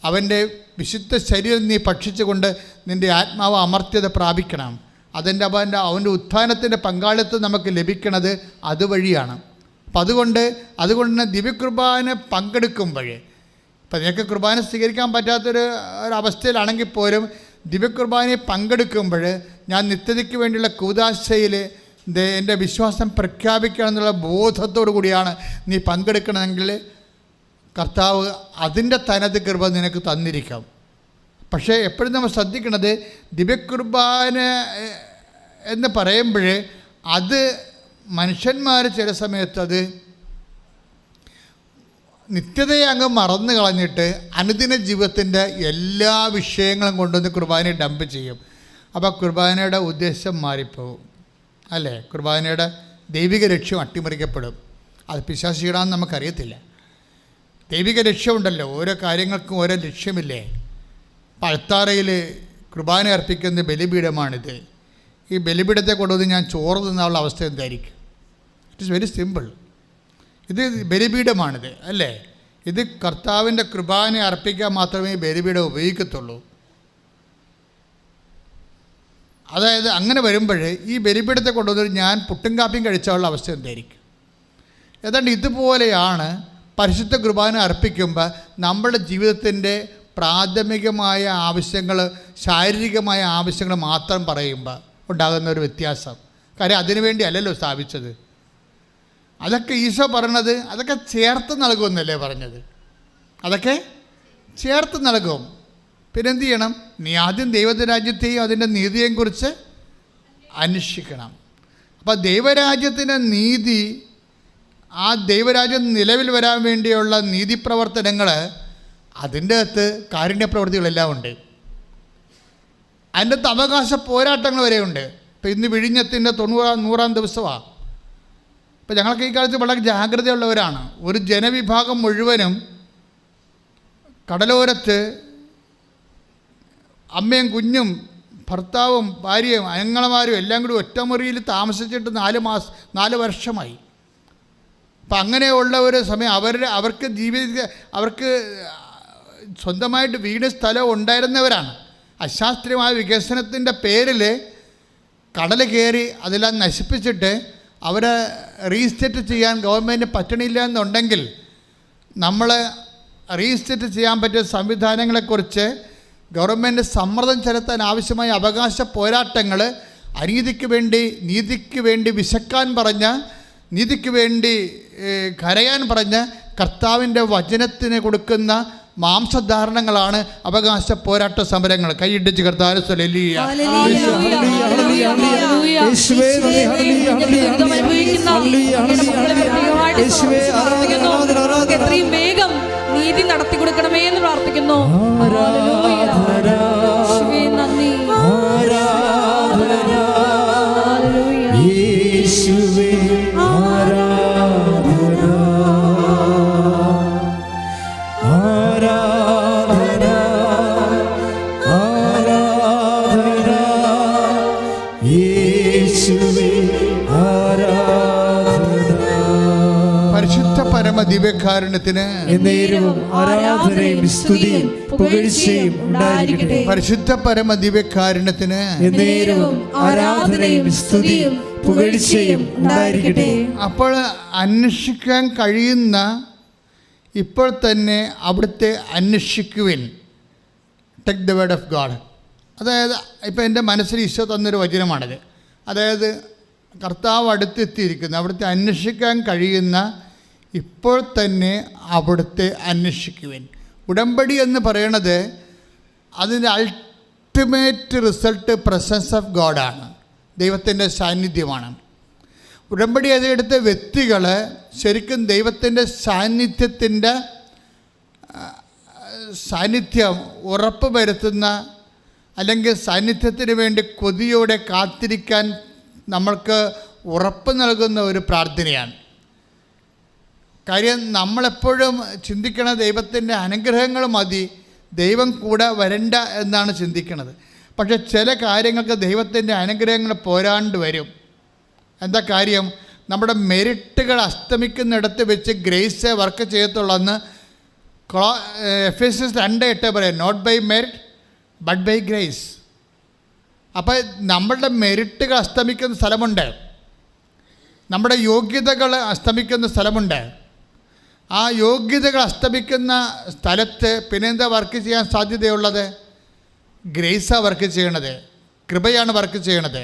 അവൻ്റെ വിശുദ്ധ ശരീരം നീ ഭക്ഷിച്ചുകൊണ്ട് നിൻ്റെ ആത്മാവ് അമർത്യത പ്രാപിക്കണം. അവൻ്റെ ഉത്ഥാനത്തിൻ്റെ പങ്കാളിത്തം നമുക്ക് ലഭിക്കണത് അതുവഴിയാണ്. അപ്പം അതുകൊണ്ട് തന്നെ ദിവ്യകുർബാന പങ്കെടുക്കുമ്പോൾ, ഇപ്പം നിനക്ക് കുർബാന സ്വീകരിക്കാൻ പറ്റാത്തൊരു അവസ്ഥയിലാണെങ്കിൽ പോലും ദിവ്യകുർബാനയെ പങ്കെടുക്കുമ്പോൾ ഞാൻ നിത്യതയ്ക്ക് വേണ്ടിയുള്ള കൂദാശയിൽ എൻ്റെ വിശ്വാസം പ്രഖ്യാപിക്കണം എന്നുള്ള ബോധത്തോടു കൂടിയാണ് നീ പങ്കെടുക്കണമെങ്കിൽ കർത്താവ് അതിൻ്റെ തനത് കൃപ നിനക്ക് തന്നിരിക്കാം. പക്ഷേ എപ്പോഴും നമ്മൾ ശ്രദ്ധിക്കുന്നത്, ദിവ്യകുർബാന എന്ന് പറയുമ്പോൾ അത് മനുഷ്യന്മാർ ചില സമയത്ത് അത് നിത്യതയെ അങ്ങ് മറന്നു കളഞ്ഞിട്ട് അനുദിന ജീവിതത്തിൻ്റെ എല്ലാ വിഷയങ്ങളും കൊണ്ടുവന്ന് കുർബാനയെ ഡംപ് ചെയ്യും. അപ്പോൾ കുർബാനയുടെ ഉദ്ദേശം മാറിപ്പോകും, അല്ലേ? കുർബാനയുടെ ദൈവിക ലക്ഷ്യം അട്ടിമറിക്കപ്പെടും. അത് പിശാചികളാണെന്ന് നമുക്കറിയത്തില്ല. ദൈവിക ലക്ഷ്യമുണ്ടല്ലോ, ഓരോ കാര്യങ്ങൾക്കും ഓരോ ലക്ഷ്യമില്ലേ. അൾത്താരയിൽ കുർബാന അർപ്പിക്കുന്ന ബലിപീഠമാണിത്. ഈ ബലിപീഠത്തെ കൊണ്ടുവന്ന് ഞാൻ ചോറ് തിന്നാനുള്ള അവസ്ഥ എന്തായിരിക്കും? It is very simple. ഇത് ബലിപീഠമാണിത്, അല്ലേ? ഇത് കർത്താവിൻ്റെ കുർബാന അർപ്പിക്കാൻ മാത്രമേ ബലിപീഠം ഉപയോഗിക്കത്തുള്ളൂ. അതായത് അങ്ങനെ വരുമ്പോൾ ഈ ബലിപീഠത്തെ കൊണ്ടുവന്നിട്ട് ഞാൻ പുട്ടും കാപ്പിയും കഴിച്ചാലുള്ള അവസ്ഥ എന്തായിരിക്കും? ഏതാണ്ട് ഇതുപോലെയാണ് പരിശുദ്ധ കുർബാന അർപ്പിക്കുമ്പോൾ നമ്മുടെ ജീവിതത്തിൻ്റെ പ്രാഥമികമായ ആവശ്യങ്ങൾ, ശാരീരികമായ ആവശ്യങ്ങൾ മാത്രം പറയുമ്പോൾ ഉണ്ടാകുന്ന ഒരു വ്യത്യാസം. കാര്യം അതിനുവേണ്ടി അല്ലല്ലോ സ്ഥാപിച്ചത്. അതൊക്കെ ഈശോ പറഞ്ഞത് അതൊക്കെ ചേർത്ത് നൽകുമെന്നല്ലേ പറഞ്ഞത്? അതൊക്കെ ചേർത്ത് നൽകും. പിന്നെന്ത് ചെയ്യണം? നീ ആദ്യം ദൈവരാജ്യത്തെയും അതിൻ്റെ നീതിയെയും കുറിച്ച് അന്വേഷിക്കണം. അപ്പോൾ ദൈവരാജ്യത്തിൻ്റെ നീതി, ആ ദൈവരാജ്യം നിലവിൽ വരാൻ വേണ്ടിയുള്ള നീതിപ്രവർത്തനങ്ങൾ, അതിൻ്റെ അകത്ത് കാരുണ്യപ്രവൃത്തികളെല്ലാം ഉണ്ട്. അതിൻ്റെ അകത്ത് അവകാശ പോരാട്ടങ്ങൾ വരെയുണ്ട്. ഇപ്പോൾ ഇന്ന് വിഴിഞ്ഞത്തിൻ്റെ 100-ാം ദിവസമാണ്. ഇപ്പോൾ ഞങ്ങൾക്ക് ഈ കാലത്ത് വളരെ ജാഗ്രതയുള്ളവരാണ്. ഒരു ജനവിഭാഗം മുഴുവനും കടലോരത്ത് അമ്മയും കുഞ്ഞും ഭർത്താവും ഭാര്യയും അയങ്ങളമാരും എല്ലാം കൂടി ഒറ്റ മുറിയിൽ താമസിച്ചിട്ട് 4 വർഷമായി. അപ്പം അങ്ങനെയുള്ള ഒരു സമയം അവർക്ക് സ്വന്തമായിട്ട് വീട് സ്ഥലവും ഉണ്ടായിരുന്നവരാണ്. അശാസ്ത്രീയമായ വികസനത്തിൻ്റെ പേരിൽ കടൽ കയറി അതെല്ലാം നശിപ്പിച്ചിട്ട് അവരെ റീസ്റ്റേറ്റ് ചെയ്യാൻ ഗവൺമെൻറ് പറ്റണില്ല എന്നുണ്ടെങ്കിൽ നമ്മൾ റീസ്റ്റേറ്റ് ചെയ്യാൻ പറ്റിയ സംവിധാനങ്ങളെക്കുറിച്ച് ഗവൺമെൻറ് സമ്മർദ്ദം ചെലുത്താൻ ആവശ്യമായ അവകാശ പോരാട്ടങ്ങൾ, അനീതിക്ക് വേണ്ടി നീതിക്ക് വേണ്ടി വിശക്കാൻ പറഞ്ഞ, നീതിക്ക് വേണ്ടി കരയാൻ പറഞ്ഞ കർത്താവിൻ്റെ വചനത്തിന് കൊടുക്കുന്ന മാംസധാരണങ്ങളാണ് അവകാശ പോരാട്ട സമരങ്ങൾ. കൈയിടിച്ച് കർത്താവ് എത്രയും വേഗം നീതി നടത്തി കൊടുക്കണമേ എന്ന് പ്രാർത്ഥിക്കുന്നു. നന്ദി. യേശുവേ ആരാധന. പരമദിവ്യകാരുണ്യത്തിന് എന്നേരവും ആരാധനയും സ്തുതിയും പുകഴ്ചയും ഉണ്ടായിരിക്കട്ടെ. പരിശുദ്ധ പരമദിവ്യകാരുണ്യത്തിന് എന്നേരവും ആരാധനയും സ്തുതിയും പുകഴ്ചയും ഉണ്ടായിരിക്കട്ടെ. അപ്പോൾ അന്വേഷിക്കാൻ കഴിയുന്ന ഇപ്പോൾ തന്നെ അവിടുത്തെ അന്വേഷിക്കുവിൻ. Take the word of God. അതായത് ഇപ്പം എൻ്റെ മനസ്സിൽ ഈശോ തന്നൊരു വചനമാണിത്. അതായത് കർത്താവ് അടുത്തെത്തിയിരിക്കുന്നു. അവിടുത്തെ അന്വേഷിക്കാൻ കഴിയുന്ന ഇപ്പോൾ തന്നെ അവിടുത്തെ അന്വേഷിക്കുവിൻ. ഉടമ്പടി എന്ന് പറയണത് അതിൻ്റെ അൾട്ടിമേറ്റ് റിസൾട്ട് പ്രസൻസ് ഓഫ് ഗോഡാണ്, ദൈവത്തിൻ്റെ സാന്നിധ്യമാണ്. ഉടമ്പടി അതെടുത്ത വ്യക്തികൾ ശരിക്കും ദൈവത്തിൻ്റെ സാന്നിധ്യം ഉറപ്പ് വരുത്തുന്ന, അല്ലെങ്കിൽ സാന്നിധ്യത്തിന് വേണ്ടി കൊതിയോടെ കാത്തിരിക്കാൻ നമ്മൾക്ക് ഉറപ്പ് നൽകുന്ന ഒരു പ്രാർത്ഥനയാണ്. കാര്യം നമ്മളെപ്പോഴും ചിന്തിക്കണ ദൈവത്തിൻ്റെ അനുഗ്രഹങ്ങൾ മതി, ദൈവം കൂടെ വരണ്ട എന്നാണ് ചിന്തിക്കുന്നത്. പക്ഷെ ചില കാര്യങ്ങൾക്ക് ദൈവത്തിൻ്റെ അനുഗ്രഹങ്ങൾ പോരാണ്ട് വരും. എന്താ കാര്യം? നമ്മുടെ മെരിറ്റുകൾ അസ്തമിക്കുന്നിടത്ത് വെച്ച് ഗ്രേസ് വർക്ക് ചെയ്യത്തുള്ളൂ. എഫേസ്യസ് 2:8 പറയാം, not by merit but by grace. അപ്പോൾ നമ്മളുടെ മെരിറ്റുകൾ അസ്തമിക്കുന്ന സ്ഥലമുണ്ട്, നമ്മുടെ യോഗ്യതകൾ അസ്തമിക്കുന്ന സ്ഥലമുണ്ട്. ആ യോഗ്യതകൾ അസ്തമിക്കുന്ന സ്ഥലത്ത് പിന്നെന്താ വർക്ക് ചെയ്യാൻ സാധ്യതയുള്ളത്? ഗ്രേസാണ് വർക്ക് ചെയ്യണത്, കൃപയാണ് വർക്ക് ചെയ്യണത്.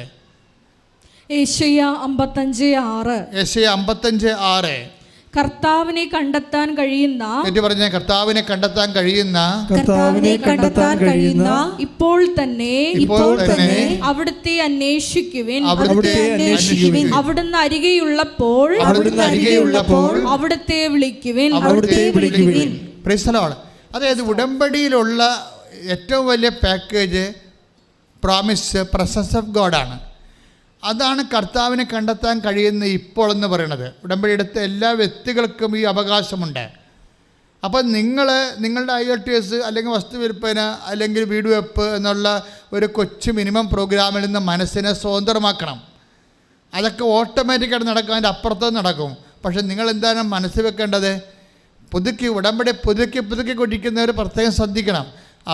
യെശയ്യാ 55:6. യെശയ്യാ 55:6. കർത്താവിനെ കണ്ടെത്താൻ കഴിയുന്ന, പറഞ്ഞ കർത്താവിനെ കണ്ടെത്താൻ കഴിയുന്ന, കർത്താവിനെ കണ്ടെത്താൻ കഴിയുന്ന ഇപ്പോൾ തന്നെ അവിടുത്തെ അന്വേഷിക്കുവിൻ. അവിടുന്ന് അരികെയുള്ളപ്പോൾ അവിടുത്തെ വിളിക്കുവിൻ. Praise the Lord. അതായത് ഉടമ്പടിയിലുള്ള ഏറ്റവും വലിയ പാക്കേജ് പ്രോമിസ് പ്രസൻസ് ഓഫ് ഗോഡാണ്. അതാണ് കർത്താവിനെ കണ്ടെത്താൻ കഴിയുന്ന ഇപ്പോൾ എന്ന് പറയുന്നത്. ഉടമ്പടി എടുത്ത എല്ലാ വ്യക്തികൾക്കും ഈ അവകാശമുണ്ട്. അപ്പം നിങ്ങളുടെ IELTS അല്ലെങ്കിൽ വസ്തു വിൽപ്പന അല്ലെങ്കിൽ വീട് വെപ്പ് എന്നുള്ള ഒരു കൊച്ചു മിനിമം പ്രോഗ്രാമിൽ നിന്ന് മനസ്സിനെ സ്വതന്ത്രമാക്കണം. അതൊക്കെ ഓട്ടോമാറ്റിക്കായിട്ട് നടക്കും, അതിൻ്റെ അപ്പുറത്ത് നടക്കും. പക്ഷെ നിങ്ങൾ എന്താണ് മനസ്സിൽ വെക്കേണ്ടത്? ഉടമ്പടി പുതുക്കി കൊണ്ടിരിക്കുന്നവർ പ്രത്യേകം ശ്രദ്ധിക്കണം.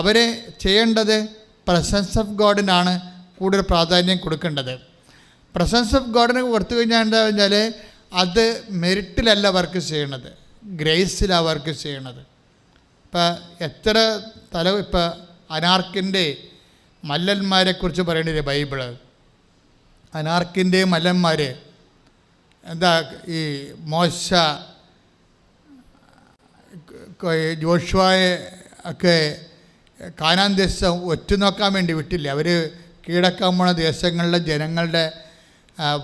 അവരെ ചെയ്യേണ്ടത് പ്രസൻസ് ഓഫ് ഗോഡിനാണ് കൂടുതൽ പ്രാധാന്യം കൊടുക്കേണ്ടത്. പ്രസൻസ് ഓഫ് ഗോഡിനെ കൊടുത്തു കഴിഞ്ഞാൽ എന്താ പറഞ്ഞാൽ അത് മെറിറ്റിലല്ല വർക്ക് ചെയ്യണത്, ഗ്രേസിലാണ് വർക്ക് ചെയ്യണത്. ഇപ്പം ഇപ്പം അനാർക്കിൻ്റെ മല്ലന്മാരെക്കുറിച്ച് പറയണില്ലേ ബൈബിള്? അനാർക്കിൻ്റെ മല്ലന്മാർ എന്താ, ഈ മോശ ജോഷുവയെ ഒക്കെ കാനാൻ ദേശം ഒറ്റുനോക്കാൻ വേണ്ടി വിട്ടില്ല. അവർ കീഴടക്കാൻ പോണ ദേശങ്ങളിലെ ജനങ്ങളുടെ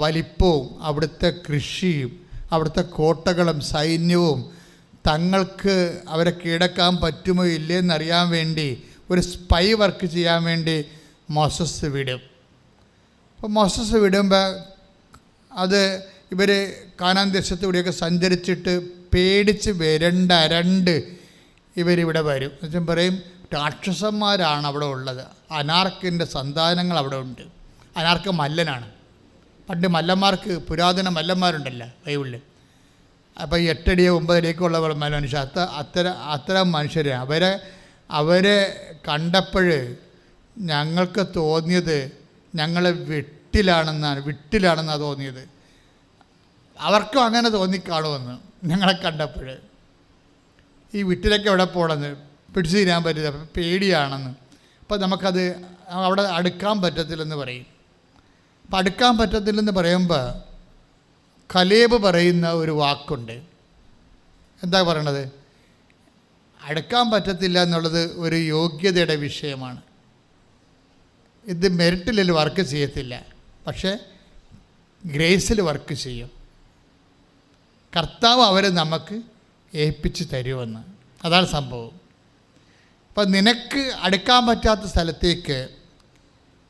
വലിപ്പവും അവിടുത്തെ കൃഷിയും അവിടുത്തെ കോട്ടകളും സൈന്യവും തങ്ങൾക്ക് അവരെ കീഴടക്കാൻ പറ്റുമോ ഇല്ലയെന്നറിയാൻ വേണ്ടി ഒരു സ്പൈ വർക്ക് ചെയ്യാൻ വേണ്ടി മോസസ് വിടും. അപ്പോൾ മോസസ് വിടുമ്പോൾ അത് ഇവർ കാനാൻ ദേശത്തൂടെയൊക്കെ സഞ്ചരിച്ചിട്ട് പേടിച്ച് അരണ്ട് ഇവരിവിടെ വരും. എന്നുവെച്ചാൽ പറയും രാക്ഷസന്മാരാണ് അവിടെ ഉള്ളത്, അനാർക്കിൻ്റെ സന്താനങ്ങൾ അവിടെ ഉണ്ട്. അനാർക്ക് മല്ലനാണ്. പണ്ട് മല്ലന്മാർക്ക് പുരാതന മല്ലന്മാരുണ്ടല്ലോ ബൈബിളിൽ. അപ്പോൾ 8 അടി 9 അടിയൊക്കെ ഉള്ള മനുഷ്യർ, അത്തരം മനുഷ്യരെ അവരെ കണ്ടപ്പോൾ ഞങ്ങൾക്ക് തോന്നിയത് ഞങ്ങളെ വിട്ടിലാണെന്നാണ് തോന്നിയത്. അവർക്കും അങ്ങനെ തോന്നിക്കാണുമെന്ന് ഞങ്ങളെ കണ്ടപ്പോൾ. ഈ വിട്ടിലൊക്കെ എവിടെ പോകണമെന്ന് പിടിച്ചു തീരാൻ പറ്റില്ല, പേടിയാണെന്ന്. അപ്പോൾ നമുക്കത് അവിടെ അടുക്കാൻ പറ്റത്തില്ലെന്ന് പറയും. അപ്പം അടുക്കാൻ പറ്റത്തില്ലെന്ന് പറയുമ്പോൾ കലേബ് പറയുന്ന ഒരു വാക്കുണ്ട്. എന്താ പറയണത്? അടുക്കാൻ പറ്റത്തില്ല എന്നുള്ളത് ഒരു യോഗ്യതയുടെ വിഷയമാണ്. ഇത് മെറിറ്റിൽ വർക്ക് ചെയ്യത്തില്ല, പക്ഷേ ഗ്രേസിൽ വർക്ക് ചെയ്യും. കർത്താവ് അവരെ നമുക്ക് ഏൽപ്പിച്ച് തരുമെന്ന്, അതാണ് സംഭവം. അപ്പം നിനക്ക് അടുക്കാൻ പറ്റാത്ത സ്ഥലത്തേക്ക്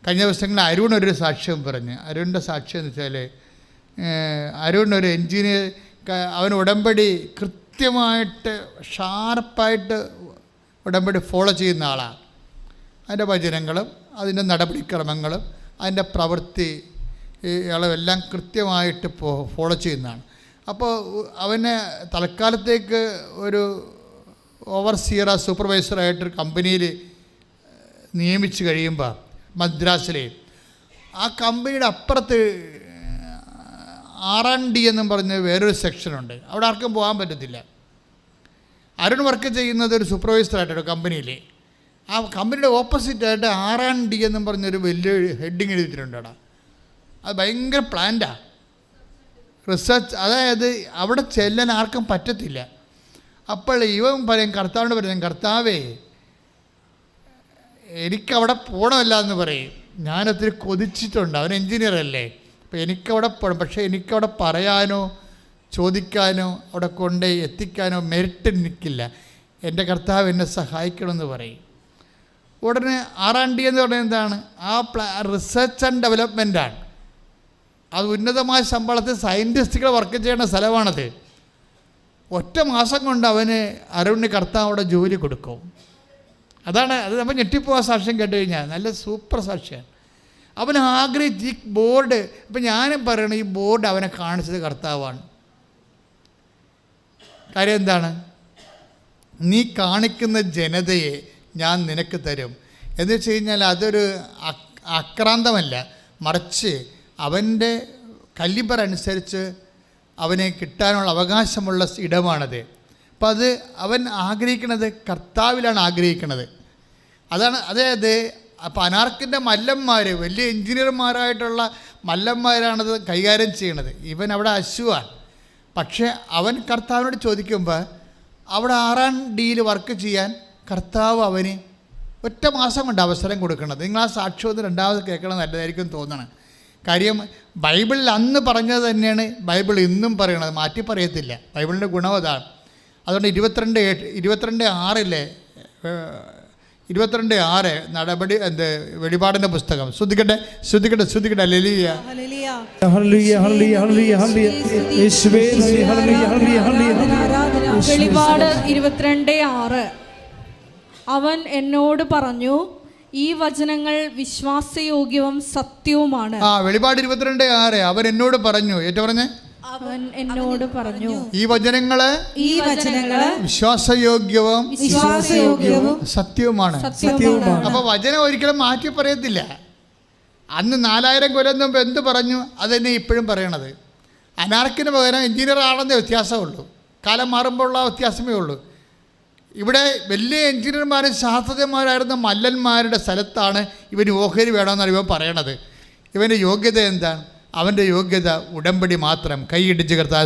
കഴിഞ്ഞ ദിവസങ്ങളിൽ അരുൺ ഒരു സാക്ഷ്യം പറഞ്ഞ്. അരുണിൻ്റെ സാക്ഷ്യം എന്ന് വെച്ചാൽ അരുൺ ഒരു എൻജിനീയർ, അവൻ ഉടമ്പടി കൃത്യമായിട്ട് ഷാർപ്പായിട്ട് ഉടമ്പടി ഫോളോ ചെയ്യുന്ന ആളാണ്. അതിൻ്റെ വചനങ്ങളും അതിൻ്റെ നടപടിക്രമങ്ങളും അതിൻ്റെ പ്രവൃത്തി അളവെല്ലാം കൃത്യമായിട്ട് ഫോളോ ചെയ്യുന്നതാണ്. അപ്പോൾ അവനെ തൽക്കാലത്തേക്ക് ഒരു ഓവർസിയർ സൂപ്പർവൈസറായിട്ടൊരു കമ്പനിയിൽ നിയമിച്ച് കഴിയുമ്പോൾ മദ്രാസിലെ ആ കമ്പനിയുടെ അപ്പുറത്ത് R&D എന്നും പറഞ്ഞ് വേറൊരു സെക്ഷനുണ്ട്. അവിടെ ആർക്കും പോകാൻ പറ്റത്തില്ല. അരുൺ വർക്ക് ചെയ്യുന്നത് ഒരു സൂപ്പർവൈസറായിട്ടൊരു കമ്പനിയിൽ. ആ കമ്പനിയുടെ ഓപ്പോസിറ്റായിട്ട് R&D എന്നും പറഞ്ഞൊരു വലിയ ഹെഡിങ് എഴുതിയിട്ടുണ്ട് അവിടെ. അത് ഭയങ്കര പ്ലാന്റാണ്, റിസർച്ച്. അതായത് അവിടെ ചെല്ലാൻ ആർക്കും പറ്റത്തില്ല. അപ്പോൾ ഇവൻ പറയും, കർത്താവിനോട് പറയും, കർത്താവേ എനിക്കവിടെ പോകണമല്ല എന്ന് പറയും. ഞാനൊത്തിരി കൊതിച്ചിട്ടുണ്ട്, അവൻ എൻജിനീയർ അല്ലേ, അപ്പോൾ എനിക്കവിടെ പോകണം. പക്ഷേ എനിക്കവിടെ പറയാനോ ചോദിക്കാനോ അവിടെ കൊണ്ട് എത്തിക്കാനോ മെറിറ്റ് എനിക്കില്ല. എൻ്റെ കർത്താവ് എന്നെ സഹായിക്കണമെന്ന് പറയും. ഉടനെ R&D എന്ന് പറയുന്നത് എന്താണ്? ആ റിസർച്ച് ആൻഡ് ഡെവലപ്മെൻറ്റാണ്. അത് ഉന്നതമായ ശമ്പളത്തിൽ സയൻറ്റിസ്റ്റുകൾ വർക്ക് ചെയ്യുന്ന സ്ഥലമാണത്. ഒറ്റ മാസം കൊണ്ട് അവന് അരുണിന് കർത്താവ് അവിടെ ജോലി കൊടുക്കും. അതാണ് അത്. നമ്മൾ ഞെട്ടിപ്പോവാ സാക്ഷ്യം കേട്ട് കഴിഞ്ഞാൽ. നല്ല സൂപ്പർ സാക്ഷ്യമാണ്. അവൻ ആഗ്രഹിച്ച് ഈ ബോർഡ്, ഇപ്പം ഞാനും പറയണം, ഈ ബോർഡ് അവനെ കാണിച്ചത് കർത്താവാണ്. കാര്യം എന്താണ്? നീ കാണിക്കുന്ന ജനതയെ ഞാൻ നിനക്ക് തരും എന്ന് വെച്ച് കഴിഞ്ഞാൽ അതൊരു ആക്രാന്തമല്ല, മറിച്ച് അവൻ്റെ കലിബർ അനുസരിച്ച് അവനെ കിട്ടാനുള്ള അവകാശമുള്ള ഇടമാണത്. അപ്പം അത് അവൻ ആഗ്രഹിക്കുന്നത് കർത്താവിലാണ് ആഗ്രഹിക്കുന്നത്. അതാണ്. അതായത് അപ്പോൾ അനാർക്കിൻ്റെ മല്ലന്മാർ, വലിയ എൻജിനീയർമാരായിട്ടുള്ള മല്ലന്മാരാണത് കൈകാര്യം ചെയ്യണത്. ഇവൻ അവിടെ അശുവാണ്. പക്ഷേ അവൻ കർത്താവിനോട് ചോദിക്കുമ്പോൾ അവിടെ R&D വർക്ക് ചെയ്യാൻ കർത്താവ് അവന് ഒറ്റ മാസം കൊണ്ട് അവസരം കൊടുക്കണത്. നിങ്ങൾ ആ സാക്ഷ്യം ഒന്ന് രണ്ടാമത് കേൾക്കണം, നല്ലതായിരിക്കും തോന്നണം. കാര്യം ബൈബിളിൽ അന്ന് പറഞ്ഞത് തന്നെയാണ് ബൈബിൾ ഇന്നും പറയണത്, മാറ്റി പറയത്തില്ല. ബൈബിളിൻ്റെ ഗുണം അതാണ്. അതുകൊണ്ട് 22:6 നടപടി വെളിപാടിൻ്റെ പുസ്തകം. ശ്രദ്ധിക്കട്ടെ. ഹല്ലേലൂയ. വെളിപാട് 22:6. അവൻ എന്നോട് പറഞ്ഞു, ഈ വചനങ്ങൾ വിശ്വാസയോഗ്യവും സത്യവുമാണ്. വെളിപാട് 22:6 അവൻ എന്നോട് പറഞ്ഞു. ഏറ്റു പറഞ്ഞേ, അവൻ എന്നോട് പറഞ്ഞു, ഈ വചനങ്ങള് വിശ്വാസയോഗ്യവും സത്യവുമാണ്. അപ്പൊ വചനം ഒരിക്കലും മാറ്റി പറയത്തില്ല. അന്ന് 4000 കൊല്ലം മുമ്പ് എന്ത് പറഞ്ഞു അത് തന്നെ ഇപ്പോഴും പറയണത്. അനാർക്കിന് പകരം എഞ്ചിനീയർ ആണെന്നേ വ്യത്യാസമുള്ളൂ. കാലം മാറുമ്പോഴുള്ള വ്യത്യാസമേ ഉള്ളൂ. ഇവിടെ വലിയ എഞ്ചിനീയർമാരും ശാസ്ത്രജ്ഞന്മാരായിരുന്ന മല്ലന്മാരുടെ സ്ഥലത്താണ് ഇവന് ഓഹരി വേണമെന്നാണ് ഇവൻ പറയണത്. ഇവൻ്റെ യോഗ്യത എന്താണ്? അവൻ്റെ യോഗ്യത ഉടമ്പടി മാത്രം. കൈയിടിച്ച് കർത്താവേ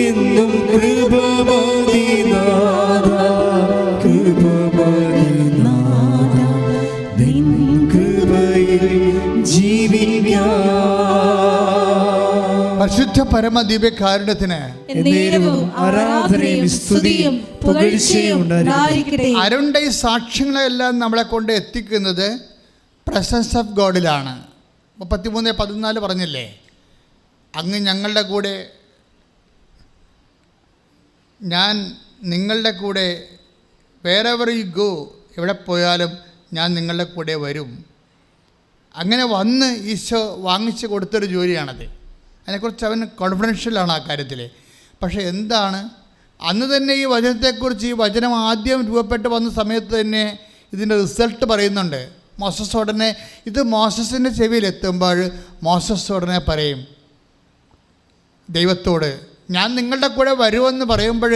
എന്നും പരിശുദ്ധ പരമ ദിവ്യകാരുണ്യത്തിന് ആരാധനയും സ്തുതിയും പുകഴ്ചയും ഉണ്ടായിരിക്കട്ടെ. അരുണിന്റെ ഈ സാക്ഷ്യങ്ങളെല്ലാം നമ്മളെ കൊണ്ട് എത്തിക്കുന്നത് പ്രസൻസ് ഓഫ് ഗോഡിലാണ്. 33:14 പറഞ്ഞില്ലേ, അങ്ങ് ഞങ്ങളുടെ കൂടെ, ഞാൻ നിങ്ങളുടെ കൂടെ, വേറെവർ യു ഗോ, എവിടെ പോയാലും ഞാൻ നിങ്ങളുടെ കൂടെ വരും. അങ്ങനെ വന്ന് ഈശോ വാങ്ങിച്ചു കൊടുത്തൊരു ജോലിയാണത്. അതിനെക്കുറിച്ച് അവൻ കോൺഫിഡൻഷ്യലാണ് ആ കാര്യത്തിൽ. പക്ഷേ എന്താണ്, അന്ന് തന്നെ ഈ വചനത്തെക്കുറിച്ച്, ഈ വചനം ആദ്യം രൂപപ്പെട്ട് വന്ന സമയത്ത് തന്നെ ഇതിൻ്റെ റിസൾട്ട് പറയുന്നുണ്ട്. മോസസ് ഉടനെ, ഇത് മോസസിൻ്റെ ചെവിയിലെത്തുമ്പോൾ മോസസ് ഉടനെ പറയും ദൈവത്തോട്, ഞാൻ നിങ്ങളുടെ കൂടെ വരുമെന്ന് പറയുമ്പോൾ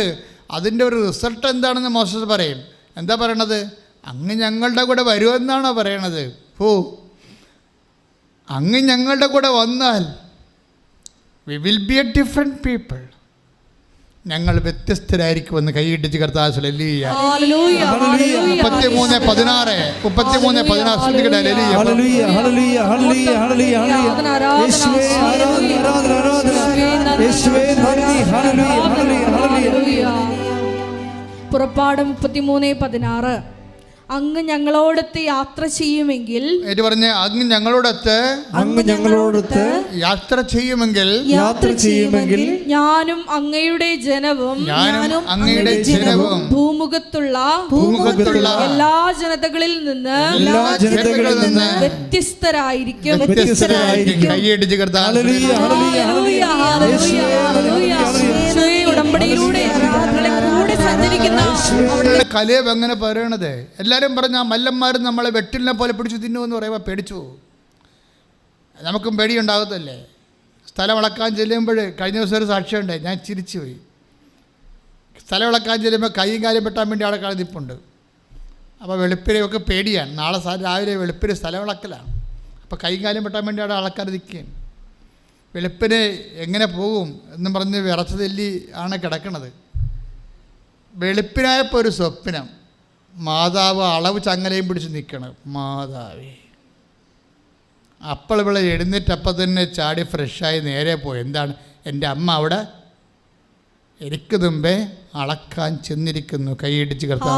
അതിൻ്റെ ഒരു റിസൾട്ട് എന്താണെന്ന് മോസസ് പറയും. എന്താ പറയണത്? അങ്ങ് ഞങ്ങളുടെ കൂടെ വരുമെന്നാണോ പറയണത്? അങ്ങ് ഞങ്ങളുടെ കൂടെ വന്നാൽ we will be a different people. ഞങ്ങൾ വ്യത്യസ്തരായിരിക്കുമെന്ന് കൈയിടിച്ച് കർത്താവേ ഹല്ലേലൂയ. 33:16 ശ്രദ്ധിക്കട്ടെ. പുറപ്പാട് 33:16. അങ്ങ് ഞങ്ങളോടൊത്ത് യാത്ര ചെയ്യുമെങ്കിൽ, ഏറ്റു പറഞ്ഞ് അങ്ങ് ഞങ്ങളോടൊത്ത് യാത്ര ചെയ്യുമെങ്കിൽ ഞാനും അങ്ങയുടെ ജനവും ഭൂമുഖത്തുള്ള എല്ലാ ജനതകളിൽ നിന്ന് വ്യത്യസ്തരായിരിക്കും. ഉടമ്പടിയിലൂടെ കലേബ് എങ്ങനെ പറയണത്? എല്ലാവരും പറഞ്ഞ മല്ലന്മാരും നമ്മളെ വെട്ടിലിനെ പോലെ പിടിച്ചു തിന്നുമെന്ന് പറയുമ്പോൾ പേടിച്ചു പോകും. നമുക്കും പേടിയുണ്ടാകത്തല്ലേ? സ്ഥലം ഇളക്കാൻ ചെല്ലുമ്പോൾ കഴിഞ്ഞ ദിവസം ഒരു സാക്ഷ്യമുണ്ട്, ഞാൻ ചിരിച്ചു പോയി. സ്ഥലം ഇളക്കാൻ ചെല്ലുമ്പോൾ കൈയും കാര്യം വെട്ടാൻ വേണ്ടി ആളെ നിൽപ്പുണ്ട്. അപ്പോൾ വെളുപ്പിനെയൊക്കെ പേടിയാണ്. നാളെ രാവിലെ വെളുപ്പിന് സ്ഥലം ഇളക്കലാണ്. അപ്പോൾ കൈയും കാര്യം വെട്ടാൻ വേണ്ടി അവിടെ ആൾക്കാർ നിൽക്കുകയും വെളുപ്പിന് എങ്ങനെ പോകും എന്നും പറഞ്ഞ് വിറച്ചു തെല്ലി ആണ് കിടക്കണത്. വെളുപ്പിനായപ്പോൾ ഒരു സ്വപ്നം, മാതാവ് അളവ് ചങ്ങലയും പിടിച്ച് നിൽക്കണം. മാതാവേ, അപ്പോൾ ഇവിടെ എഴുന്നേറ്റപ്പം തന്നെ ചാടി ഫ്രഷായി നേരെ പോയി. എന്താണ്? എൻ്റെ അമ്മ അവിടെ എനിക്ക് മുമ്പേ അളക്കാൻ ചെന്നിരിക്കുന്നു. കൈയിടിച്ച് കർത്താവ്.